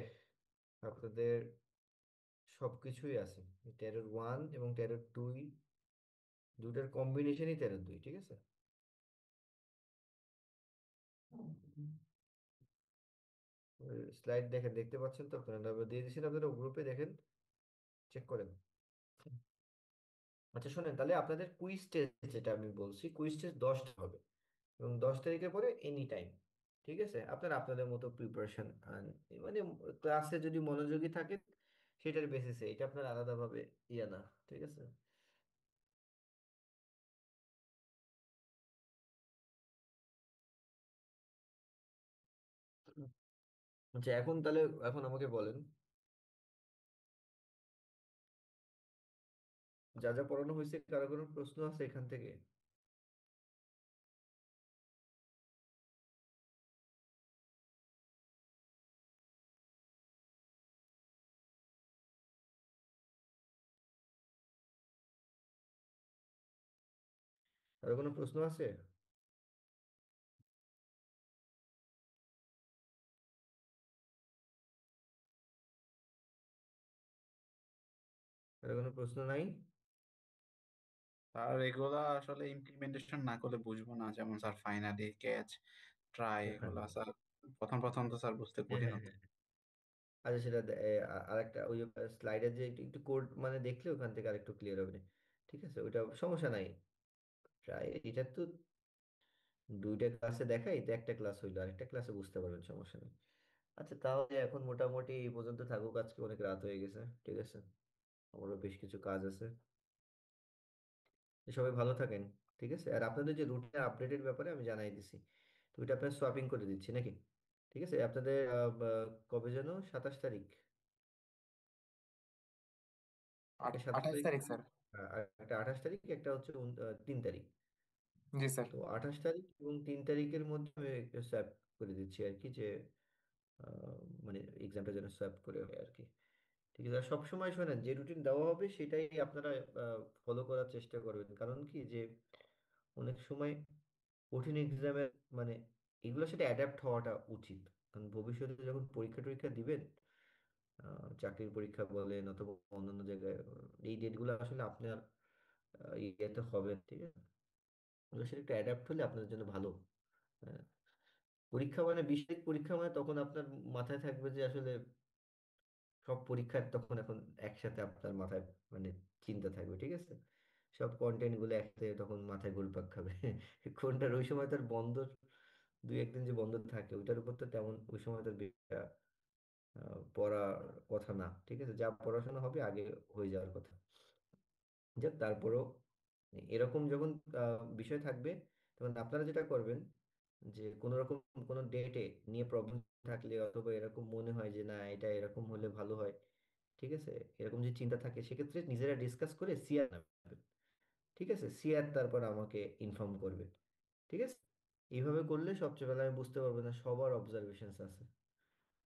আপনাদের সবকিছুই আছে। 13 1 এবং 13 2, দুটার কম্বিনেশনই 13 2, ঠিক আছে। স্লাইড দেখেন, দেখতে পাচ্ছেন তো আপনারা? আমরা দিয়ে দিচ্ছি আপনারা গ্রুপে, দেখেন, চেক করেন। আচ্ছা শোনেন, তাহলে আপনাদের কুইজ টেস্ট, যেটা আমি বলছি, কুইজ টেস্ট 10টা হবে এবং 10 তারিখের পরে এনি টাইম, ঠিক আছে। আপনারা আপনাদের মতো প্রিপারেশন, মানে ক্লাসে যদি মনোযোগী থাকে সেটার বেসিসে, এটা আপনার আলাদাভাবে ইয়ে না, ঠিক আছে। আচ্ছা এখন তাহলে, এখন আমাকে বলেন, যা যা পড়ানো হয়েছে কারো কোনো প্রশ্ন আছে এখান থেকে? কারো কোনো প্রশ্ন আছে? কারো কোনো প্রশ্ন নাই? আর এগুলা আসলে ইমপ্লিমেন্টেশন না করলে বুঝবো না, যেমন স্যার ফাইনালি ক্যাচ ট্রাই এগুলা স্যার প্রথম প্রথম তো স্যার বুঝতে হ্যাঁ কঠিন হ্যাঁ হতো। হ্যাঁ। আচ্ছা সেটা আরেকটা ওই স্লাইডের যে একটু একটু কোড মানে দেখলে ওখান থেকে আরেকটু ক্লিয়ার হবে, ঠিক আছে, ওইটা সমস্যা নাই। প্রায় এটা তো 2টা ক্লাসে দেখাই, তো একটা ক্লাস হইলো, আরেকটা ক্লাসে বুঝতে পারবেন, সমস্যা নেই। আচ্ছা তাহলে এখন মোটামুটি এই পর্যন্ত থাকুক, আজকে অনেক রাত হয়ে গেছে, ঠিক আছে, আমারও বেশ কিছু কাজ আছে। তো সবাই ভালো থাকেন, ঠিক আছে। আর আপনাদের যে রুটিন আপডেটের ব্যাপারে আমি জানাই দিছি, তো ওইটা আপনার সোয়াপিং করে দিচ্ছি নাকি, ঠিক আছে। আপনাদের কবে যেন, 27 তারিখ, একটা 28 27 তারিখ, তারিখ স্যার। আর একটা 28 তারিখ, একটা হচ্ছে 3 তারিখ। জি স্যার। তো 28 তারিখ এবং 3 তারিখের মধ্যে আমি সোয়াপ করে দিচ্ছি আর কি, যে আহ, মানে এক্সামটা যেন সোয়াপ করে হয় আর কি, ঠিক আছে। আর সবসময় শোনেন, যে রুটিন দেওয়া হবে সেটাই আপনারা ফলো করার চেষ্টা করবেন, কারণ কি যে অনেক সময় কঠিন এক্সামের মানে এগুলোর সাথে অ্যাডাপ্ট হওয়াটা উচিত, কারণ ভবিষ্যতে যখন পরীক্ষা টরীক্ষা দিবেন, চাকরির পরীক্ষা বলেন অথবা অন্যান্য জায়গায়, এই ডেটগুলো আসলে আপনার ইয়েতে হবে, ঠিক আছে। ওগুলোর সাথে একটু অ্যাডাপ্ট হলে আপনাদের জন্য ভালো। হ্যাঁ, পরীক্ষা মানে বিশেষ পরীক্ষা মানে তখন আপনার মাথায় থাকবে যে আসলে সব পরীক্ষার তখন এখন একসাথে আপনার মাথায় মানে চিন্তা থাকবে, ঠিক আছে। সব কন্টেন্ট গুলো একসাথে তখন মাথায় ঘুরপাক খাবে। কোনটার ওই সময় তার বন্ধ, 2 1 দিন যে বন্ধ থাকে ওইটার উপর তো তেমন ওই সময় তার পড়ার কথা না, ঠিক আছে। যা পড়াশোনা হবে আগে হয়ে যাওয়ার কথা। যাক তারপরেও এরকম যখন বিষয় থাকবে, তখন আপনারা যেটা করবেন, যে কোনো রকম কোনো ডেটে নিয়ে প্রবলেম থাকলে অথবা এরকম মনে হয় যে না এটা এরকম হলে ভালো হয়, ঠিক আছে, এরকম যে চিন্তা থাকে, সেক্ষেত্রে নিজেরা ডিসকাস করে সিআর নামাবেন, ঠিক আছে। সিআর তারপর আমাকে ইনফর্ম করবে, ঠিক আছে। এইভাবে করলে সবচেয়ে ভালো, আমি বুঝতে পারবো না সবার অবজারভেশন আছে,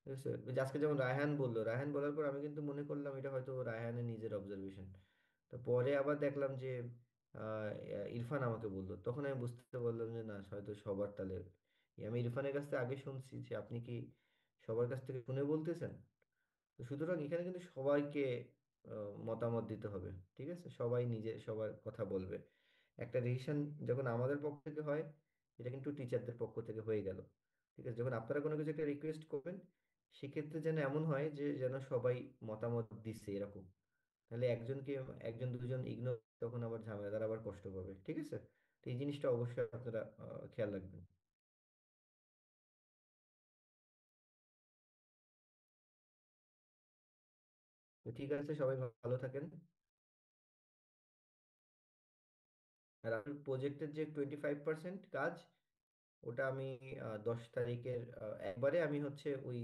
ঠিক আছে। ওই যে আজকে যেমন রায়হান বললো, রায়হান বলার পর আমি কিন্তু মনে করলাম এটা হয়তো রায়হানের নিজের অবজারভেশন। তো পরে আবার দেখলাম যে ইরফান আমাকে বললো, তখন আমি বুঝতে পারলাম যে না হয়তো সবার তাহলে আমি ইরফানের কাছ থেকে আগে শুনছি যে আপনি কি সবার কাছ থেকে শুনে বলতেছেন। তো সুতরাং এখানে কিন্তু সবাইকে মতামত দিতে হবে, ঠিক আছে। সবাই নিজে সবার কথা বলবে। একটা ডিসিশন যখন আমাদের পক্ষ থেকে হয়, এটা কিন্তু টিচারদের পক্ষ থেকে হয়ে গেল, ঠিক আছে। যখন আপনারা কোনো কিছু একটা রিকোয়েস্ট করবেন, সেক্ষেত্রে যেন এমন হয় যে যেন সবাই মতামত দিচ্ছে এরকম, তাহলে একজনকে একজন দুজন ইগনোর, তখন আবার ঝামেলা, তারা আবার কষ্ট পাবে, ঠিক আছে। তো এই জিনিসটা অবশ্যই আপনারা খেয়াল রাখবেন। তো ঠিক আছে, সবাই ভালো থাকেন। আর আপনার প্রজেক্টের যে 25% কাজ, ওটা আমি 10 তারিখের একবারে আমি হচ্ছে ওই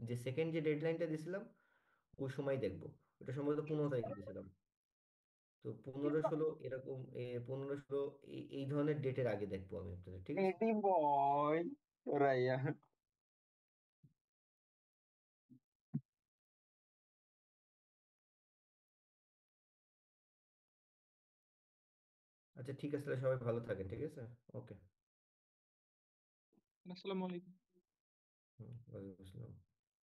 যে সেকেন্ড যে ডেডলাইনটা দিয়েছিলাম ওই সময় দেখবো। ওটা সম্ভবত 15 তারিখ দিয়েছিলাম। তো 15, 16 এরকম 15, 16 এই ধরনের ডেটের আগে দেখবো আমি আপনাদের, ঠিক আছে? Pretty boy, Raya. আচ্ছা ঠিক আছে, তাহলে সবাই ভালো থাকেন, ঠিক আছে? ওকে। আসসালামু আলাইকুম। ওয়ালাইকুম আসসালাম।